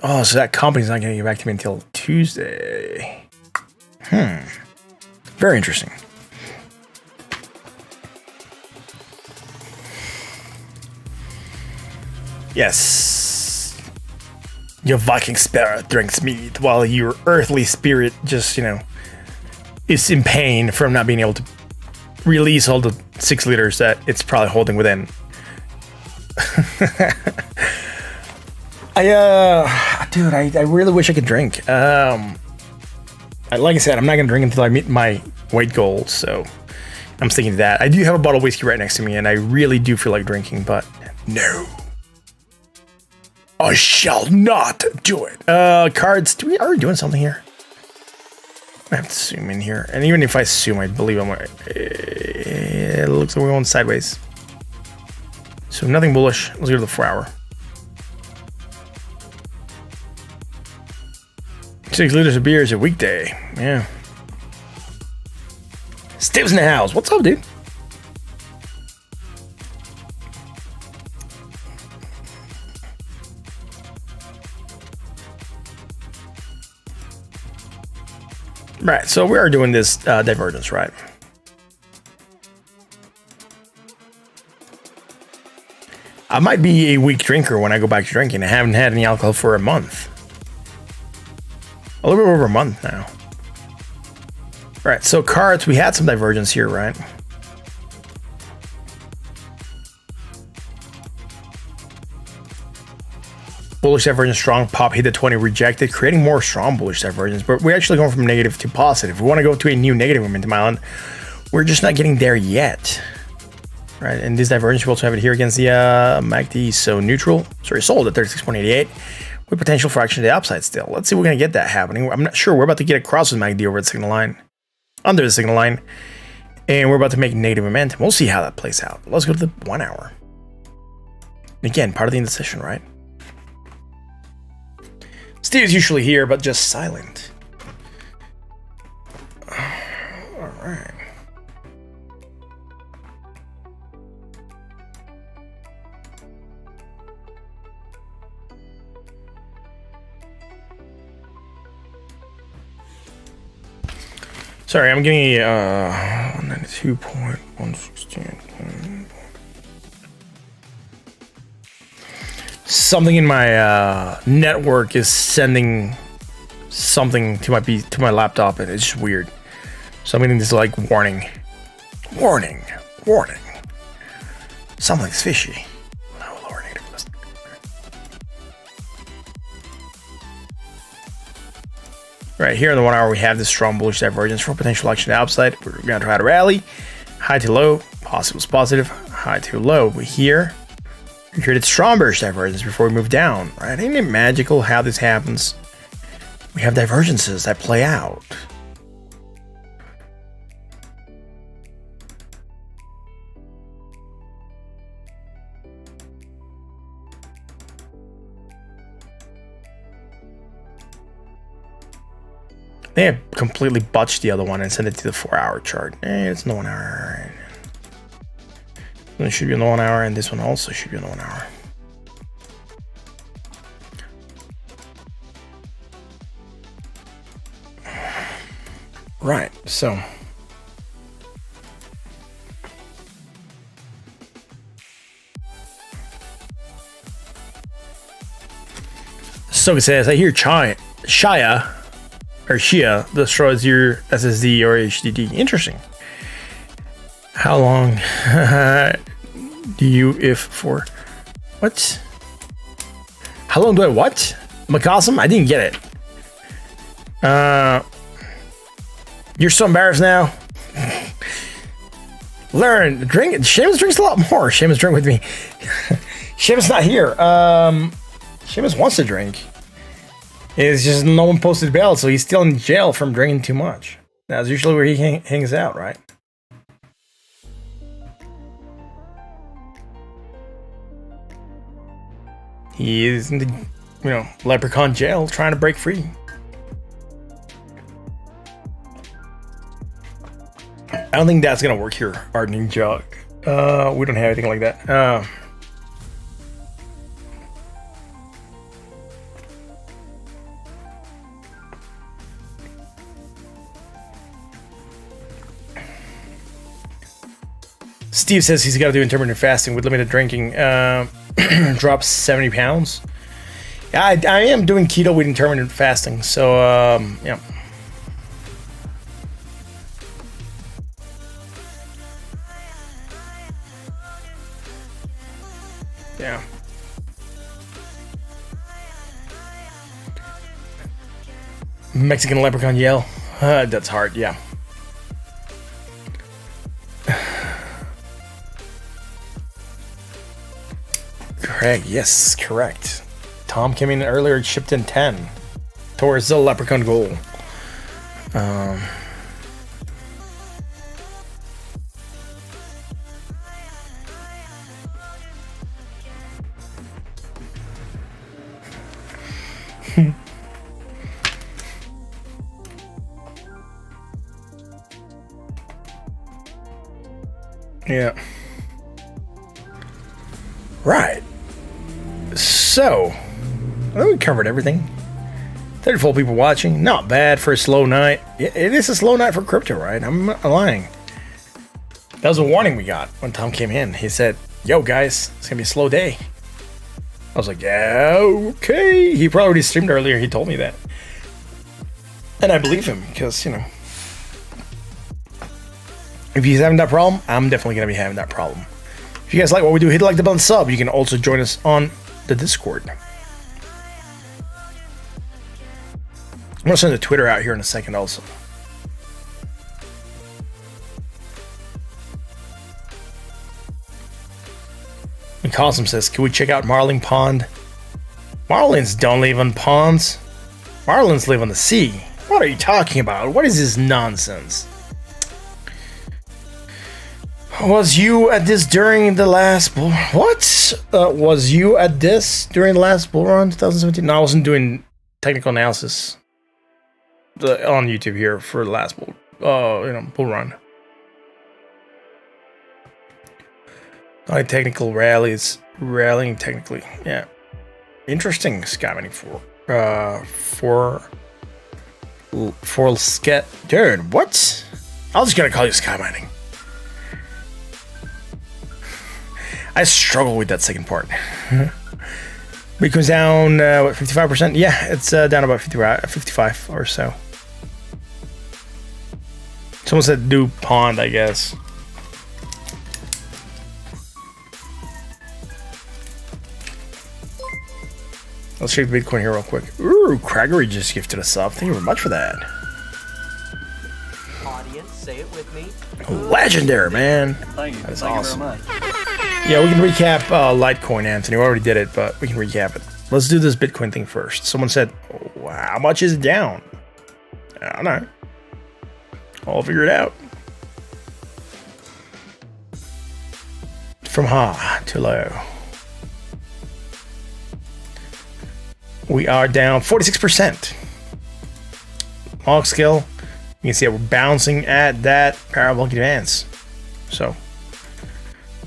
Oh, so that company's not going to get back to me until Tuesday. Very interesting. Yes. Your Viking spirit drinks mead while your earthly spirit just, you know, is in pain from not being able to release all the 6 liters that it's probably holding within. I really wish I could drink. Like I said, I'm not gonna drink until I meet my weight goals, so I'm sticking to that. I do have a bottle of whiskey right next to me, and I really do feel like drinking, but no. I shall not do it. Cards, are we doing something here? I have to zoom in here, and even if I zoom, I believe it looks like we're going sideways. So nothing bullish. Let's go to the 4 hour. 6 liters of beer is a weekday. Yeah. Steve's in the house. What's up, dude? Right, so we are doing this divergence, right? I might be a weak drinker when I go back to drinking. I haven't had any alcohol for a month. A little bit over a month now. Right, so cards, we had some divergence here, right? Bullish divergence, strong pop, hit the 20, rejected, creating more strong bullish divergence, but we're actually going from negative to positive. We want to go to a new negative momentum island. We're just not getting there yet. Right, and this divergence, we also have it here against the MACD, so neutral, sorry, sold at 36.88, with potential for action to the upside still. Let's see if we're going to get that happening. I'm not sure. We're about to get across with MACD over the signal line, under the signal line, and we're about to make negative momentum. We'll see how that plays out. Let's go to the 1 hour. Again, part of the indecision, right? Steve's usually here, but just silent. All right. Sorry, I'm getting a 92.116. Something in my network is sending something to my laptop, and it's just weird. So I'm getting this like warning. Something's fishy. Oh, lower native list. Right here in the 1 hour, we have this strong bullish divergence for potential action to the upside. We're going to try to rally. High to low, possible positive. High to low. But here, we created strong bearish divergence before we move down. Right? Ain't it magical how this happens? We have divergences that play out. They have completely botched the other one and sent it to the 4 hour chart. It's in the 1 hour. It should be in the 1 hour, and this one also should be in the 1 hour. Right, so. So it says, I hear Shia or Shia destroys your SSD or HDD. Interesting. How long do you if for? What? How long do I what? McCawsome? I didn't get it. You're so embarrassed now. Learn, drink. Seamus drinks a lot more. Seamus drink with me. Seamus not here. Seamus wants to drink. It's just no one posted bail, so he's still in jail from drinking too much. That's usually where he hangs out, right? He is in the, leprechaun jail trying to break free. I don't think that's gonna work here, hardening jug. We don't have anything like that. Steve says he's got to do intermittent fasting with limited drinking. Drops 70 pounds. Yeah, I am doing keto with intermittent fasting. So, yeah. Yeah. Mexican leprechaun yell. That's hard, yeah. Correct, yes, correct. Tom came in earlier, shipped in 10 towards the leprechaun goal. Yeah. Right. So, I think we covered everything. 34 people watching. Not bad for a slow night. It is a slow night for crypto, right? I'm not lying. That was a warning we got when Tom came in. He said, yo, guys, it's going to be a slow day. I was like, yeah, okay. He probably already streamed earlier. He told me that. And I believe him because, if he's having that problem, I'm definitely going to be having that problem. If you guys like what we do, hit like the button, sub. You can also join us on the Discord. I'm going to send the Twitter out here in a second also. And Cosm says, can we check out Marlin Pond? Marlins don't live on ponds. Marlins live on the sea. What are you talking about? What is this nonsense? Was you at this during the last bull? What? Was you at this during the last bull run, 2017? No, I wasn't doing technical analysis on YouTube here for the last bull run. Not technical rallies, rallying technically. Yeah, interesting. Sky mining for For scat, dude, what? I was just gonna call you sky mining. I struggle with that second part. Bitcoin's down, what, 55%? Yeah, it's down about 55 or so. Someone said do pond, I guess. Let's check Bitcoin here real quick. Ooh, Craggery just gifted us up. Thank you very much for that. Audience, say it with me. Legendary, man. Thank you. That's Thank awesome. you very much. Yeah, we can recap Litecoin, Anthony. We already did it, but we can recap it. Let's do this Bitcoin thing first. Someone said, oh, how much is it down? I don't know. I'll figure it out. From high to low. We are down 46%. Log scale, you can see that we're bouncing at that parabolic advance. So,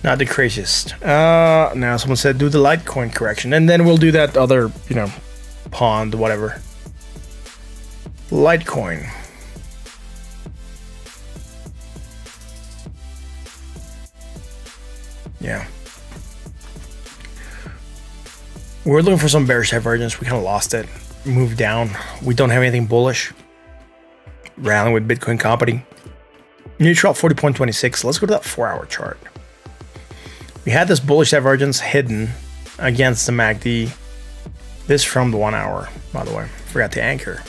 not the craziest. Now someone said do the Litecoin correction, and then we'll do that other, pond, whatever. Litecoin. Yeah. We're looking for some bearish divergence. We kind of lost it. Moved down. We don't have anything bullish. Rallying with Bitcoin company. Neutral 40.26. Let's go to that 4-hour chart. We had this bullish divergence hidden against the MACD. This from the 1 hour, by the way. Forgot to anchor.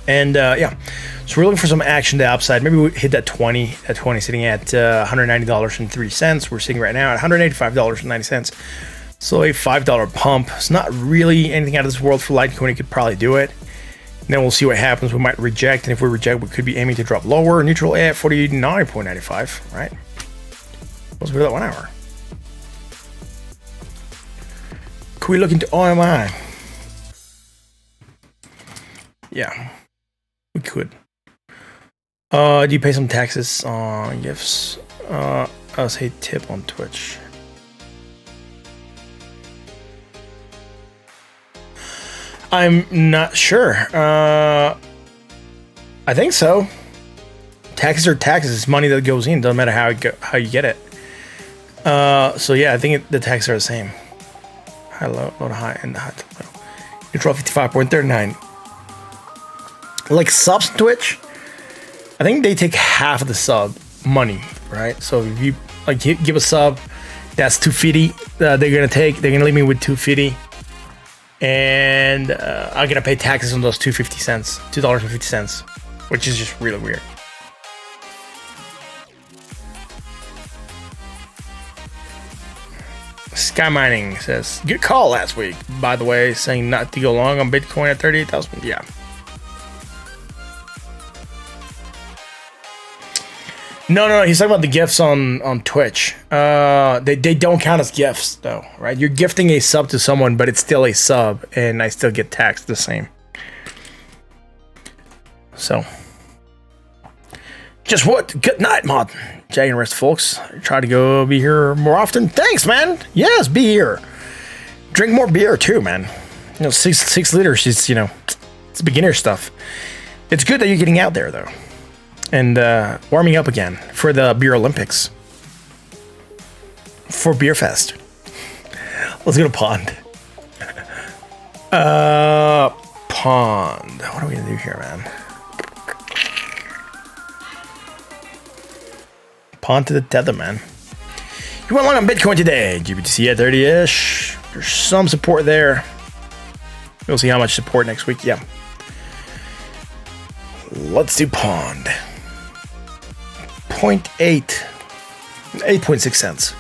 And yeah, so we're looking for some action to the upside. Maybe we hit that 20 sitting at $190.03. We're sitting right now at $185.90. So a $5 pump. It's not really anything out of this world for Litecoin. You could probably do it. And then we'll see what happens. We might reject, and if we reject, we could be aiming to drop lower. Neutral at 49.95, right? Let's go to that 1 hour. Could we look into OMI? Yeah. We could. Do you pay some taxes on gifts? I'll say tip on Twitch. I'm not sure. I think so. Taxes are taxes. It's money that goes in. Doesn't matter how you get it. So yeah, I think the taxes are the same. High, low to high, and high to low. Neutral 55.39. Like subs Twitch, I think they take half of the sub money, right? So if you like give a sub, that's $250. They're gonna leave me with $250, and I'm gonna pay taxes on those $2.50, which is just really weird. Sky Mining says, good call last week, by the way, saying not to go long on Bitcoin at 38,000. Yeah. No. He's talking about the gifts on Twitch. They don't count as gifts, though, right? You're gifting a sub to someone, but it's still a sub, and I still get taxed the same. So, just what? Good night, mod. Jay and rest, folks. Try to go be here more often. Thanks, man. Yes, be here. Drink more beer too, man. 6 liters is it's beginner stuff. It's good that you're getting out there though. And warming up again for the Beer Olympics. For Beer Fest. Let's go to Pond. Pond. What are we gonna do here, man? Pond to the tether, man. You went long on Bitcoin today. GBTC at 30-ish. There's some support there. We'll see how much support next week. Yeah. Let's do Pond. 8.6 cents.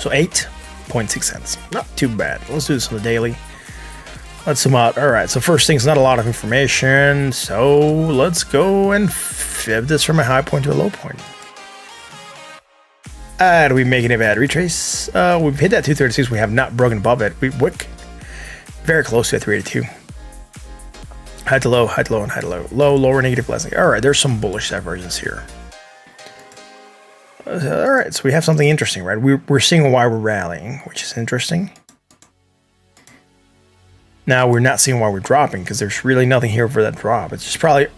So 8.6 cents. Not too bad. Let's do this on the daily. Let's zoom out. All right. So first thing's not a lot of information. So let's go and fib this from a high point to a low point. Do we make any bad retrace? We've hit that 236. We have not broken above it. We wick very close to that 382. High to low, high to low, and high to low. Low, lower, negative, less. All right, there's some bullish divergence here. All right, so we have something interesting, right? We're seeing why we're rallying, which is interesting. Now we're not seeing why we're dropping because there's really nothing here for that drop. It's just probably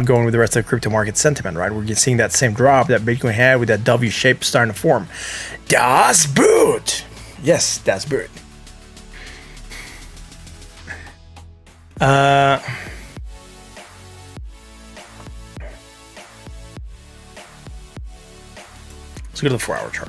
going with the rest of the crypto market sentiment, right? We're seeing that same drop that Bitcoin had with that W shape starting to form. Das Boot. Yes, das Boot. Let's go to the 4-hour chart.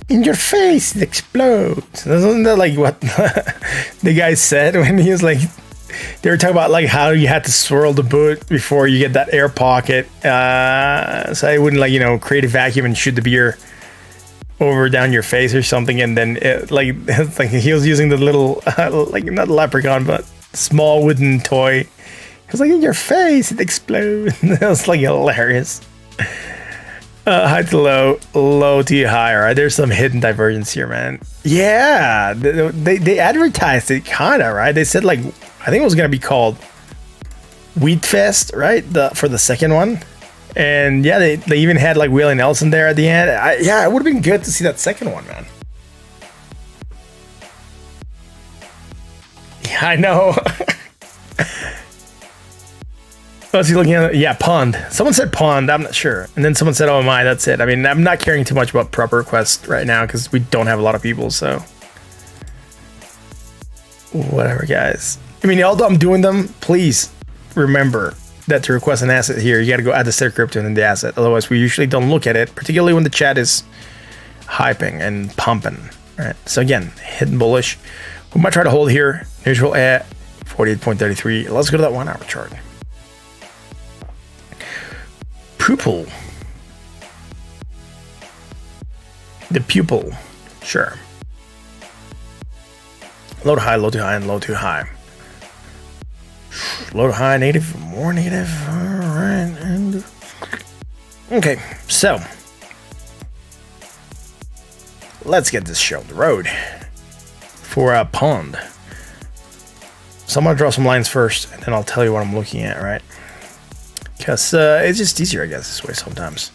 In your face, it explodes. Isn't that like what the guy said when he was like, they were talking about like how you had to swirl the boot before you get that air pocket, so it wouldn't, like, you know, create a vacuum and shoot the beer over down your face or something. And then it, like he was using the little like, not leprechaun but small wooden toy. He was like, in your face, it explodes. That was like hilarious. High to low, low to high. All right, there's some hidden divergence here, man. Yeah, they advertised it, kind of, right? They said, like, I think it was gonna be called Wheat Fest, right? For the second one, and yeah, they even had like Willie Nelson there at the end. Yeah, it would have been good to see that second one, man. Yeah, I know. What's he looking at? Yeah, pond. Someone said pond. I'm not sure. And then someone said, "Oh my, that's it." I mean, I'm not caring too much about prop requests right now because we don't have a lot of people. So whatever, guys. I mean, although I'm doing them, please remember that to request an asset here, you got to go add the state crypto and then the asset. Otherwise, we usually don't look at it, particularly when the chat is hyping and pumping. Right. So again, hidden bullish. We might try to hold here. Neutral at 48.33. Let's go to that 1 hour chart. Pupil. The pupil. Sure. Low to high, low to high, and low to high. Low to high, native, more native. All right. And okay, so let's get this show on the road for a pond. So I'm gonna draw some lines first, and then I'll tell you what I'm looking at, right? Because it's just easier, I guess, this way sometimes.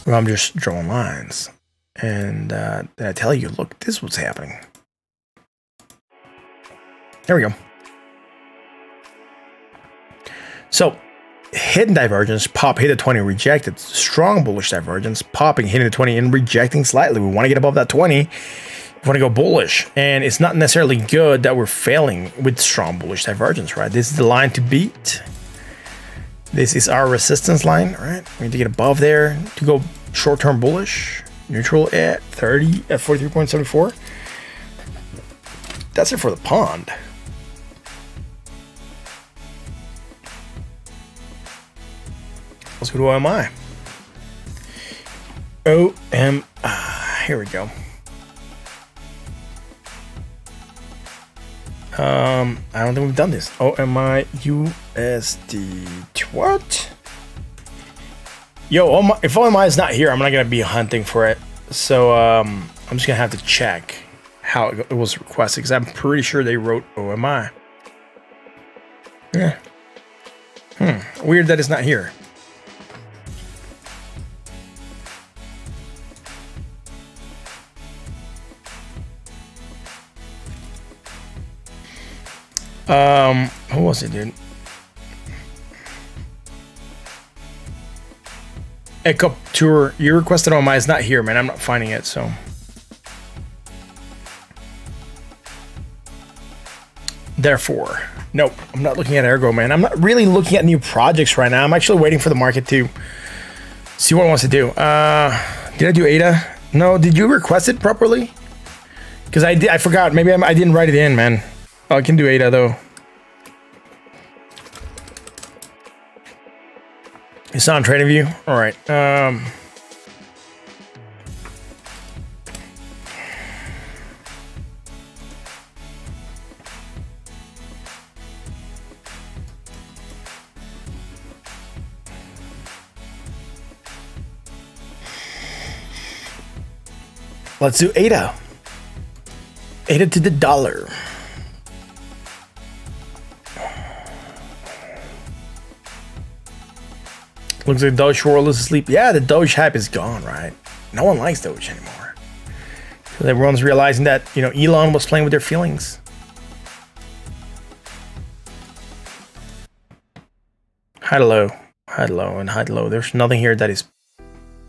Well, I'm just drawing lines. And then I tell you, look, this is what's happening. There we go. So, hidden divergence, pop, hit at 20, rejected. Strong bullish divergence, popping, hitting the 20, and rejecting slightly. We want to get above that 20. We want to go bullish. And it's not necessarily good that we're failing with strong bullish divergence, right? This is the line to beat. This is our resistance line, right? We need to get above there to go short-term bullish. Neutral at 43.74. That's it for the pond. Let's go to OMI. Here we go. I don't think we've done this. OMI USD. What? Yo, if OMI is not here, I'm not gonna be hunting for it. So I'm just gonna have to check how it was requested because I'm pretty sure they wrote OMI. Yeah. Weird that it's not here. What was it, dude? Echo Tour, you requested OMI, it's not here, man. I'm not finding it, so. Therefore, nope, I'm not looking at Ergo, man. I'm not really looking at new projects right now. I'm actually waiting for the market to see what it wants to do. Did I do ADA? No, did you request it properly? Because I forgot. Maybe I didn't write it in, man. Oh, I can do ADA though. It's not on Trading View. All right. Let's do ADA. ADA to the dollar. Looks like Doge world is asleep. Yeah, the Doge hype is gone, right? No one likes Doge anymore. Because everyone's realizing that, you know, Elon was playing with their feelings. High to low, high to low, and high to low. There's nothing here that is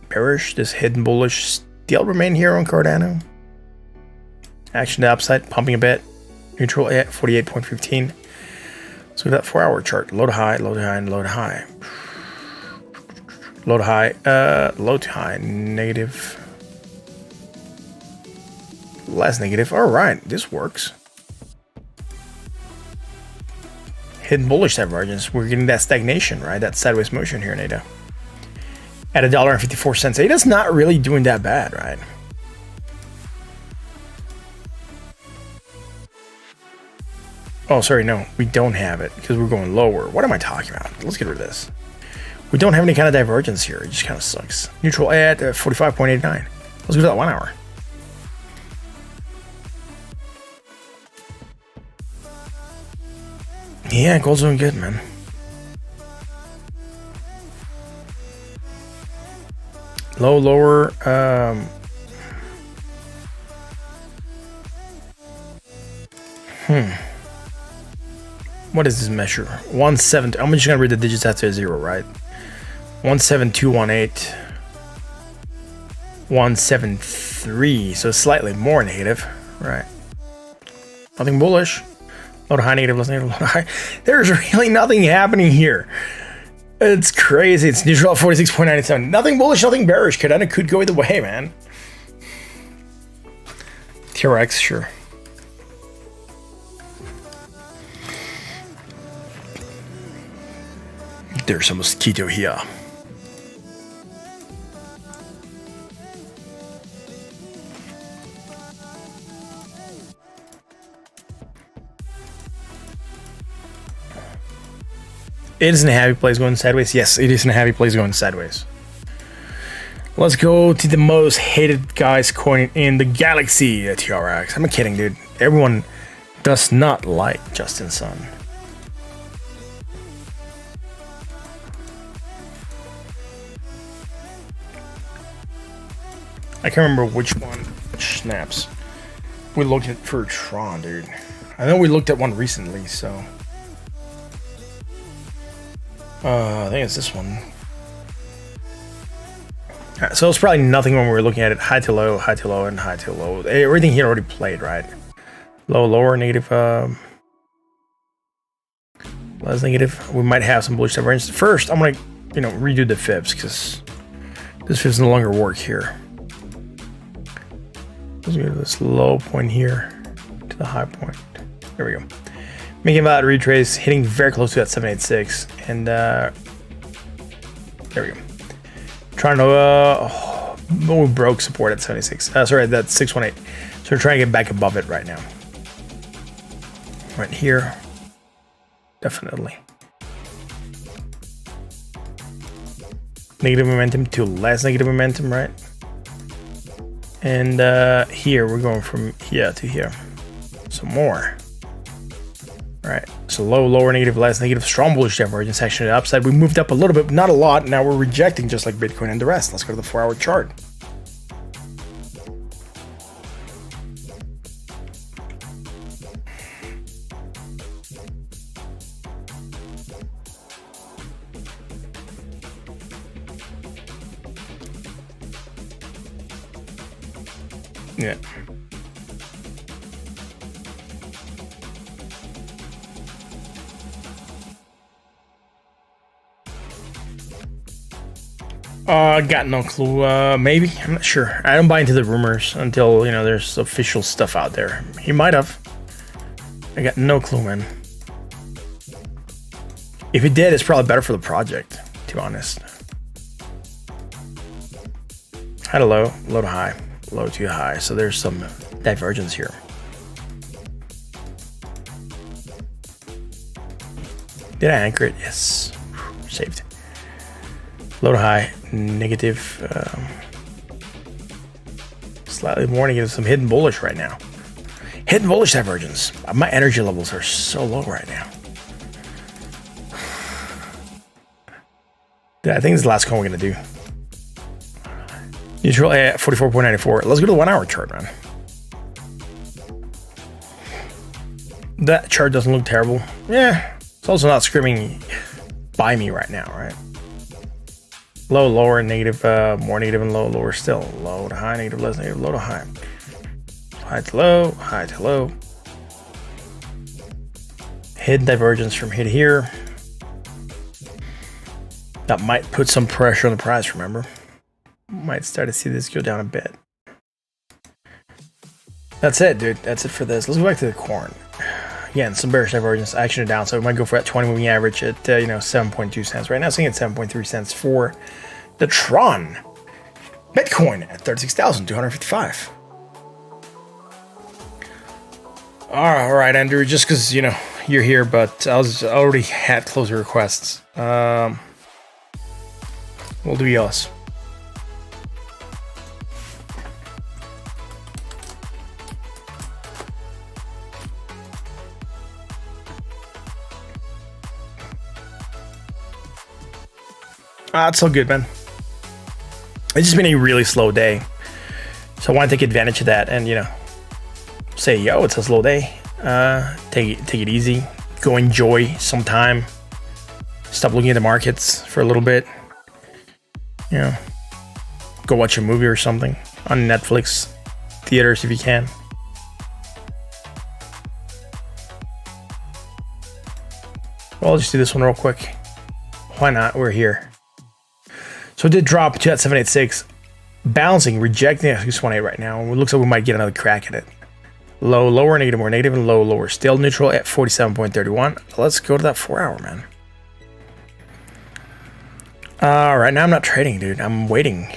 bearish. This hidden bullish still remain here on Cardano. Action to upside, pumping a bit. Neutral at 48.15. So that 4-hour chart. Low to high, low to high, and low to high. Low to high, low to high, negative. Less negative. All right, this works. Hidden bullish divergence. We're getting that stagnation, right? That sideways motion here in ADA. At $1.54. ADA's not really doing that bad, right? Oh, sorry, no, we don't have it because we're going lower. What am I talking about? Let's get rid of this. We don't have any kind of divergence here. It just kind of sucks. Neutral at 45.89. Let's go to that 1 hour. Yeah, gold's doing good, man. Low, lower. What is this measure? 170. I'm just gonna read the digits after a 0, right? 17218. 173. So slightly more negative, right? Nothing bullish. Low to high, negative, less negative, low to high. There's really nothing happening here. It's crazy. It's neutral at 46.97. Nothing bullish, nothing bearish. Cardano could go either way, man. TRX, sure. There's a mosquito here. It is in a happy place going sideways. Yes, it is in a happy place going sideways. Let's go to the most hated guy's coin in the galaxy, TRX. I'm not kidding, dude. Everyone does not like Justin Sun. I can't remember which one snaps we looked at for Tron, dude. I know we looked at one recently, so I think it's this one. Right, so it's probably nothing when we were looking at it. High to low, and high to low. Everything here already played, right? Low, lower, negative, less negative. We might have some bullish divergence. First, I'm gonna, redo the fibs because this fibs no longer work here. Let's go to this low point here to the high point. There we go. Making that retrace, hitting very close to that 786, and there we go. Trying to we broke support at 76. Sorry, that's 618. So we're trying to get back above it right now. Right here, definitely. Negative momentum to less negative momentum, right? And here we're going from here to here. Some more. Right. So low, lower, negative, less negative, strong bullish divergence action to the upside. We moved up a little bit, not a lot. Now we're rejecting just like Bitcoin and the rest. Let's go to the 4-hour chart. Yeah. Got no clue. Maybe. I'm not sure. I don't buy into the rumors until, there's official stuff out there. He might have. I got no clue, man. If he did, it's probably better for the project, to be honest. High to low, low to high, low to high. So there's some divergence here. Did I anchor it? Yes. Saved. Low to high, negative, slightly more negative, some hidden bullish right now. Hidden bullish divergence. My energy levels are so low right now. Yeah, I think this is the last coin we're gonna do. Neutral at 44.94. Let's go to the 1 hour chart, man. That chart doesn't look terrible. Yeah, it's also not screaming by me right now, right? Low, lower, negative, more negative, and low, lower still. Low to high, negative, less negative, low to high. High to low, high to low. Hidden divergence from here to here. That might put some pressure on the price, remember? Might start to see this go down a bit. That's it, dude. That's it for this. Let's go back to the corn. Again, some bearish divergence, action to down. So we might go for that 20 moving average at 7.2 cents. Right now, sitting at 7.3 cents for the Tron. Bitcoin at 36,255. All right, Andrew. Just because you're here, but I already had closer requests. We'll do yours. It's all good, man. It's just been a really slow day. So I want to take advantage of that and, say, yo, it's a slow day. Take it easy. Go enjoy some time. Stop looking at the markets for a little bit. Go watch a movie or something on Netflix, theaters if you can. Well, I'll just do this one real quick. Why not? We're here. So it did drop to at 786, bouncing, rejecting X618 right now. It looks like we might get another crack at it. Low, lower, negative, more negative, and low, lower. Still neutral at 47.31. Let's go to that 4 hour, man. Right now I'm not trading, dude. I'm waiting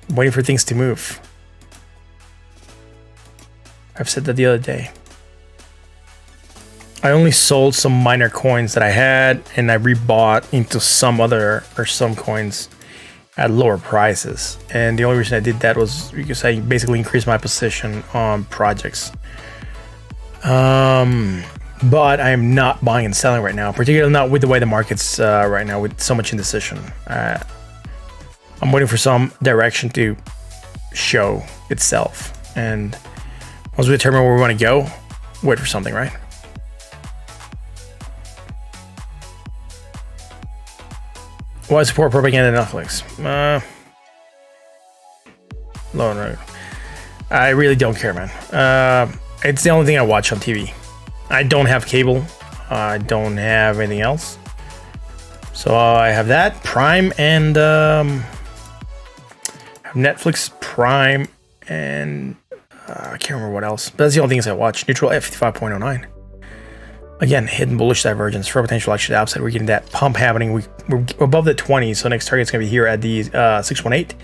for things to move. I've said that the other day. I only sold some minor coins that I had, and I rebought into some coins at lower prices. And the only reason I did that was because I basically increased my position on projects. But I am not buying and selling right now, particularly not with the way the market's right now with so much indecision. I'm waiting for some direction to show itself. And once we determine where we want to go, wait for something, right? Why support propaganda on Netflix? No. I really don't care, man. It's the only thing I watch on TV. I don't have cable. I don't have anything else. So I have that, Prime, and have Netflix, Prime, and I can't remember what else. But that's the only things I watch. Neutral at 55.09. Again, hidden bullish divergence for potential actually upside. We're getting that pump happening. We're above the 20, so next target's gonna be here at the 618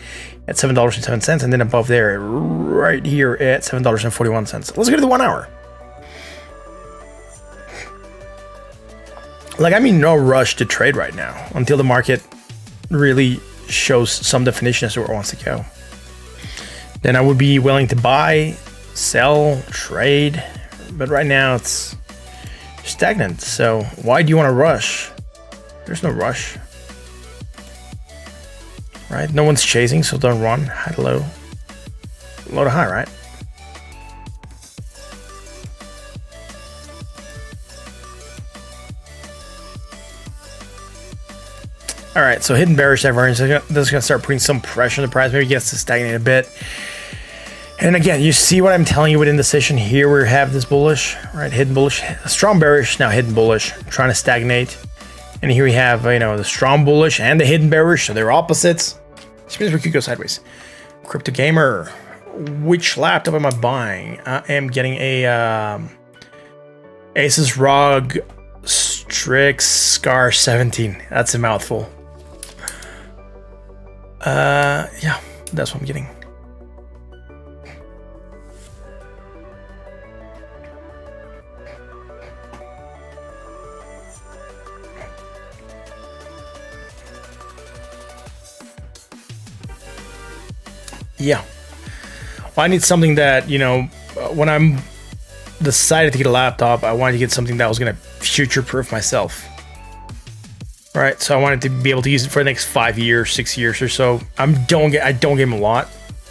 at $7.07, and then above there, right here at $7.41. Let's go to the 1 hour. Like, I'm in no rush to trade right now until the market really shows some definition as to where it wants to go. Then I would be willing to buy, sell, trade, but right now it's stagnant. So why do you want to rush? There's no rush, right? No one's chasing, so don't run. High to low, low to high, right? All right, so hidden bearish divergence. This is going to start putting some pressure on the price. Maybe it gets to stagnate a bit. And again, you see what I'm telling you with indecision here. We have this bullish, right? Hidden bullish, strong bearish, now hidden bullish, trying to stagnate. And here we have, the strong bullish and the hidden bearish. So they're opposites. This means we could go sideways. Crypto gamer, which laptop am I buying? I am getting a Asus ROG Strix Scar 17. That's a mouthful. Yeah, that's what I'm getting. Yeah. Well, I need something that, when I'm decided to get a laptop, I wanted to get something that was going to future-proof myself. right? So I wanted to be able to use it for the next 5 years, 6 years or so. I don't game a lot.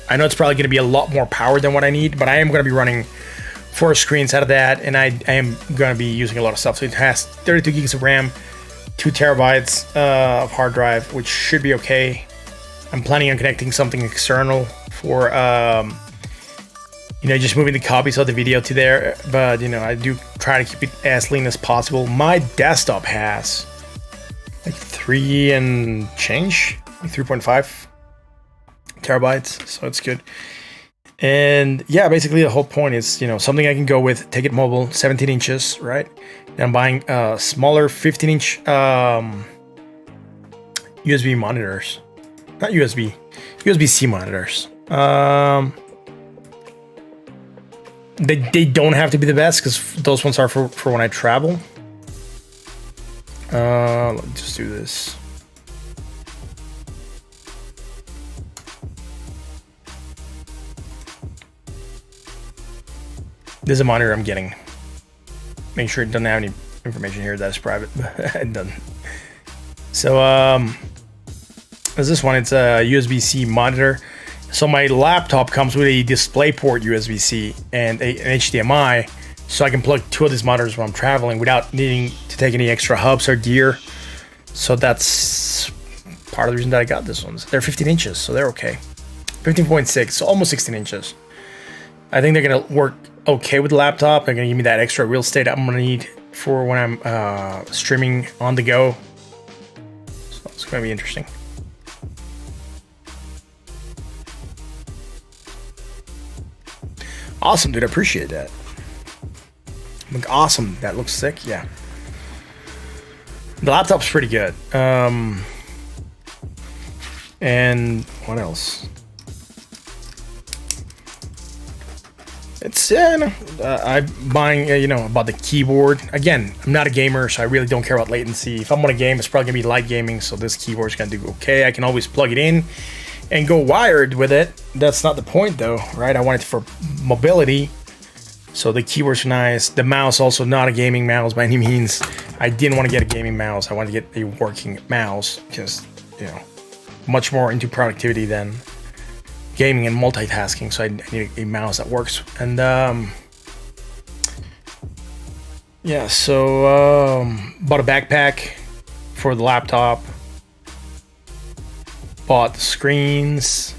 I know it's probably going to be a lot more power than what I need, but I am going to be running 4 screens out of that, and I am going to be using a lot of stuff. So it has 32 gigs of RAM, 2 terabytes of hard drive, which should be okay. I'm planning on connecting something external for, just moving the copies of the video to there. But, I do try to keep it as lean as possible. My desktop has like 3 and change, like 3.5 terabytes, so it's good. And yeah, basically the whole point is, something I can go with, take it mobile, 17 inches, right? And I'm buying smaller 15-inch USB monitors. Not USB, USB-C monitors. They don't have to be the best because those ones are for when I travel. Let's just do this. This is a monitor I'm getting. Make sure it doesn't have any information here that is private. It doesn't. So, there's this one. It's a USB-C monitor. So my laptop comes with a DisplayPort USB-C and an HDMI, so I can plug 2 of these monitors when I'm traveling without needing to take any extra hubs or gear. So that's part of the reason that I got this ones. They're 15 inches, so they're okay. 15.6, so almost 16 inches. I think they're gonna work okay with the laptop. They're gonna give me that extra real estate I'm gonna need for when I'm streaming on the go. So it's gonna be interesting. Awesome, dude. I appreciate that. Like, awesome. That looks sick. Yeah. The laptop's pretty good. And what else? It's I'm buying. About the keyboard. Again, I'm not a gamer, so I really don't care about latency. If I'm on a game, it's probably gonna be light gaming, so this keyboard's gonna do okay. I can always plug it in and go wired with it. That's not the point though, right? I want it for mobility. So the keyboard's nice. The mouse, also not a gaming mouse by any means. I didn't want to get a gaming mouse. I wanted to get a working mouse because, much more into productivity than gaming and multitasking. So I need a mouse that works. And bought a backpack for the laptop. Bought the screens.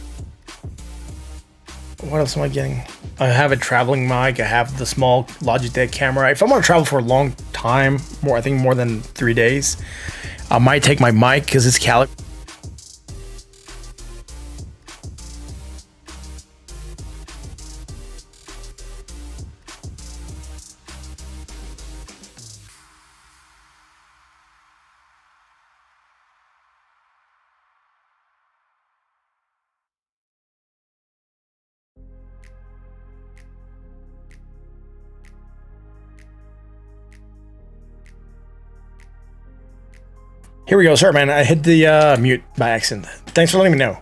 What else am I getting? I have a traveling mic. I have the small Logitech camera. If I want to travel for a long time, I think more than 3 days, I might take my mic because it's caliber. Here we go. Sorry, man. I hit the mute by accident. Thanks for letting me know.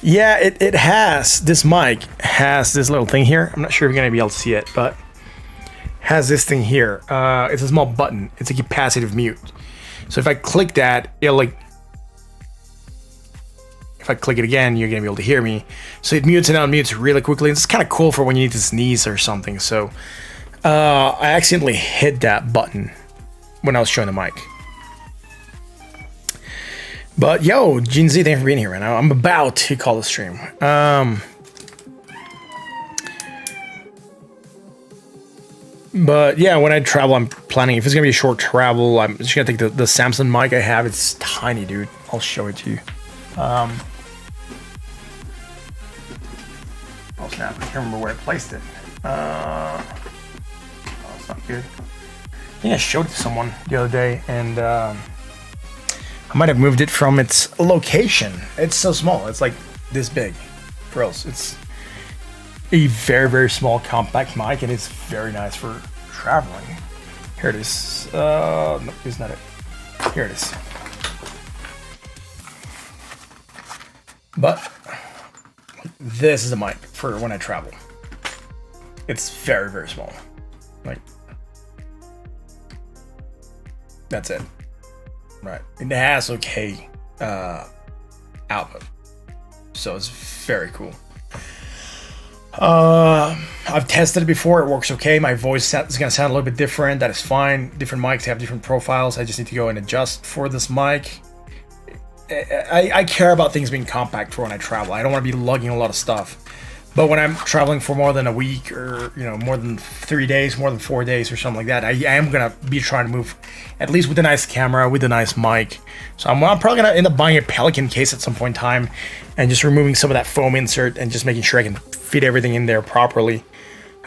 Yeah, it has. This mic has this little thing here. I'm not sure if you're going to be able to see it, but has this thing here. It's a small button. It's a capacitive mute. So if I click that, it'll if I click it again, you're going to be able to hear me. So it mutes and unmutes really quickly. It's kind of cool for when you need to sneeze or something. So I accidentally hit that button when I was showing the mic. But yo, Gene Z, thanks for being here right now. I'm about to call the stream. But yeah, when I travel, I'm planning, if it's gonna be a short travel, I'm just gonna take the Samsung mic I have. It's tiny, dude. I'll show it to you. Oh snap, I can't remember where I placed it. It's not good. I think I showed it to someone the other day, and I might have moved it from its location. It's so small. It's like this big. For else, it's a very, very small compact mic, and it's very nice for traveling. Here it is. No, it's not it. Here it is. But this is a mic for when I travel. It's very, very small. Like, That's it. Right. It has okay output. So it's very cool. I've tested it before. It works okay. My voice is going to sound a little bit different. That is fine. Different mics have different profiles. I just need to go and adjust for this mic. I care about things being compact for when I travel. I don't want to be lugging a lot of stuff. But when I'm traveling for more than a week or, more than 3 days, more than 4 days or something like that, I am going to be trying to move at least with a nice camera, with a nice mic. So I'm probably going to end up buying a Pelican case at some point in time and just removing some of that foam insert and just making sure I can fit everything in there properly.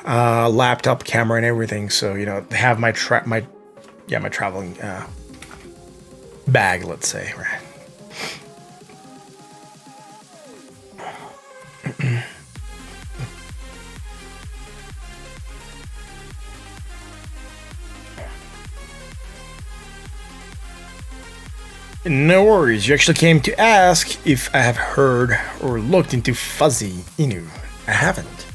Laptop, camera, and everything. So, have my traveling bag, let's say, right? No worries. You actually came to ask if I have heard or looked into Fuzzy Inu. I haven't.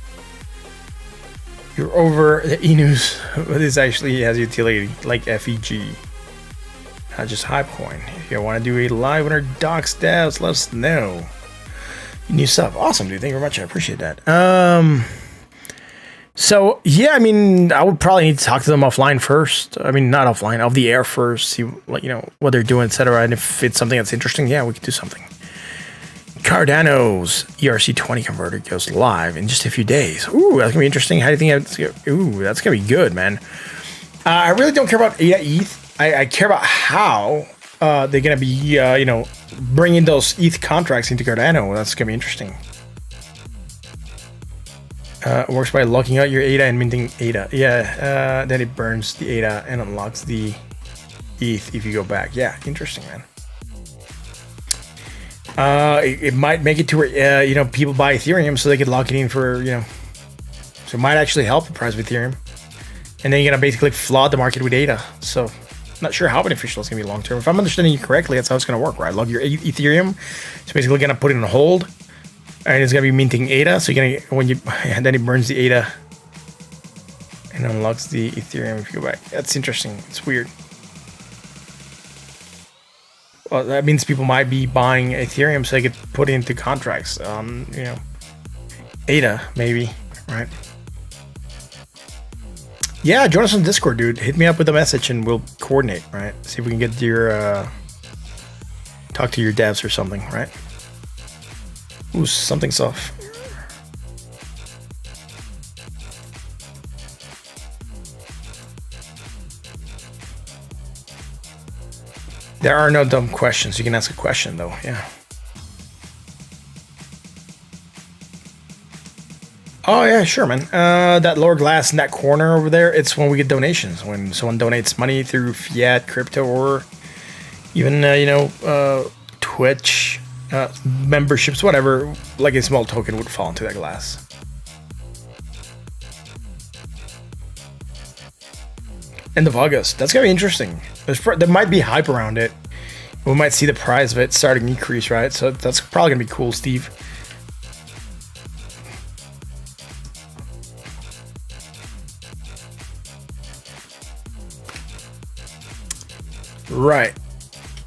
You're over the Inus, but this actually has utility like FEG. Not just Hypecoin. If you want to do a live on our docs devs, let us know. New stuff. Awesome, dude. Thank you very much. I appreciate that. So, yeah, I would probably need to talk to them offline first. Not offline, off the air first, see what they're doing, etc. And if it's something that's interesting, yeah, we could do something. Cardano's ERC20 converter goes live in just a few days. Ooh, that's going to be interesting. How do you think that's going to be good, man. I really don't care about ADA ETH. I care about how they're going to be, bringing those ETH contracts into Cardano. That's going to be interesting. Works by locking out your ADA and minting ADA. Yeah, then it burns the ADA and unlocks the ETH if you go back. Yeah, interesting, man. It might make it to where, people buy Ethereum so they could lock it in for, so it might actually help the price of Ethereum. And then you're going to basically flood the market with ADA. So, not sure how beneficial it's going to be long term. If I'm understanding you correctly, that's how it's going to work, right? Log your Ethereum. It's basically going to put it on hold. And it's going to be minting ADA. So you're going to, and then it burns the ADA and unlocks the Ethereum if you go back. That's interesting. It's weird. Well, that means people might be buying Ethereum so they could put it into contracts. ADA, maybe, right? Yeah, join us on Discord, dude. Hit me up with a message and we'll coordinate, right? See if we can get your, talk to your devs or something, right? Ooh, something's off. There are no dumb questions. You can ask a question, though. Yeah. Oh, yeah, sure, man. That lower glass in that corner over there, it's when we get donations. When someone donates money through fiat, crypto, or even, Twitch, memberships, whatever, like a small token would fall into that glass. End of August. That's going to be interesting. There might be hype around it. We might see the price of it starting to increase, right? So that's probably going to be cool, Steve. Right.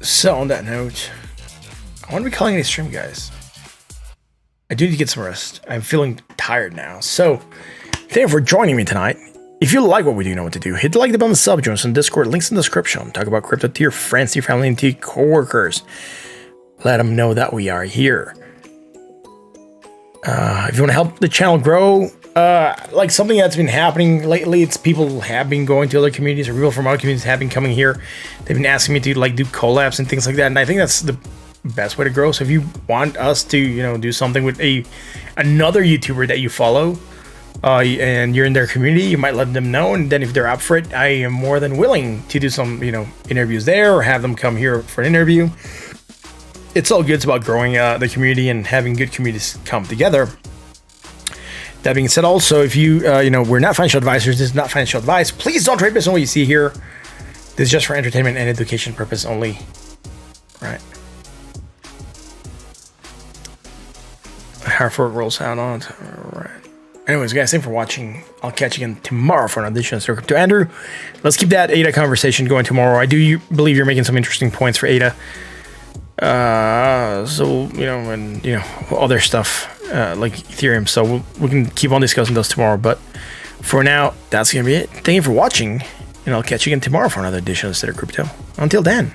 So on that note, I want to be calling it a stream, guys. I do need to get some rest. I'm feeling tired now. So thank you for joining me tonight. If you like what we do, you know what to do. Hit the like button, the sub, join us on Discord. Links in the description. Talk about crypto to your friends, to your family, and to your coworkers. Let them know that we are here. If you want to help the channel grow, like something that's been happening lately, it's people have been going to other communities, or people from other communities have been coming here. They've been asking me to do collabs and things like that, and I think that's the best way to grow. So if you want us to, do something with another YouTuber that you follow, and you're in their community, you might let them know, and then if they're up for it, I am more than willing to do some, interviews there, or have them come here for an interview. It's all good. It's about growing the community and having good communities come together. That being said, also, if you, we're not financial advisors, this is not financial advice. Please don't trade based on what you see here. This is just for entertainment and education purpose only, right? Hartford rolls out on it. All right. Anyways, guys, thanks for watching. I'll catch you again tomorrow for an edition of Star Crypto. Andrew, let's keep that ADA conversation going tomorrow. I do believe you're making some interesting points for ADA. So, and, other stuff like Ethereum. So we can keep on discussing those tomorrow. But for now, that's going to be it. Thank you for watching. And I'll catch you again tomorrow for another edition of Star Crypto. Until then.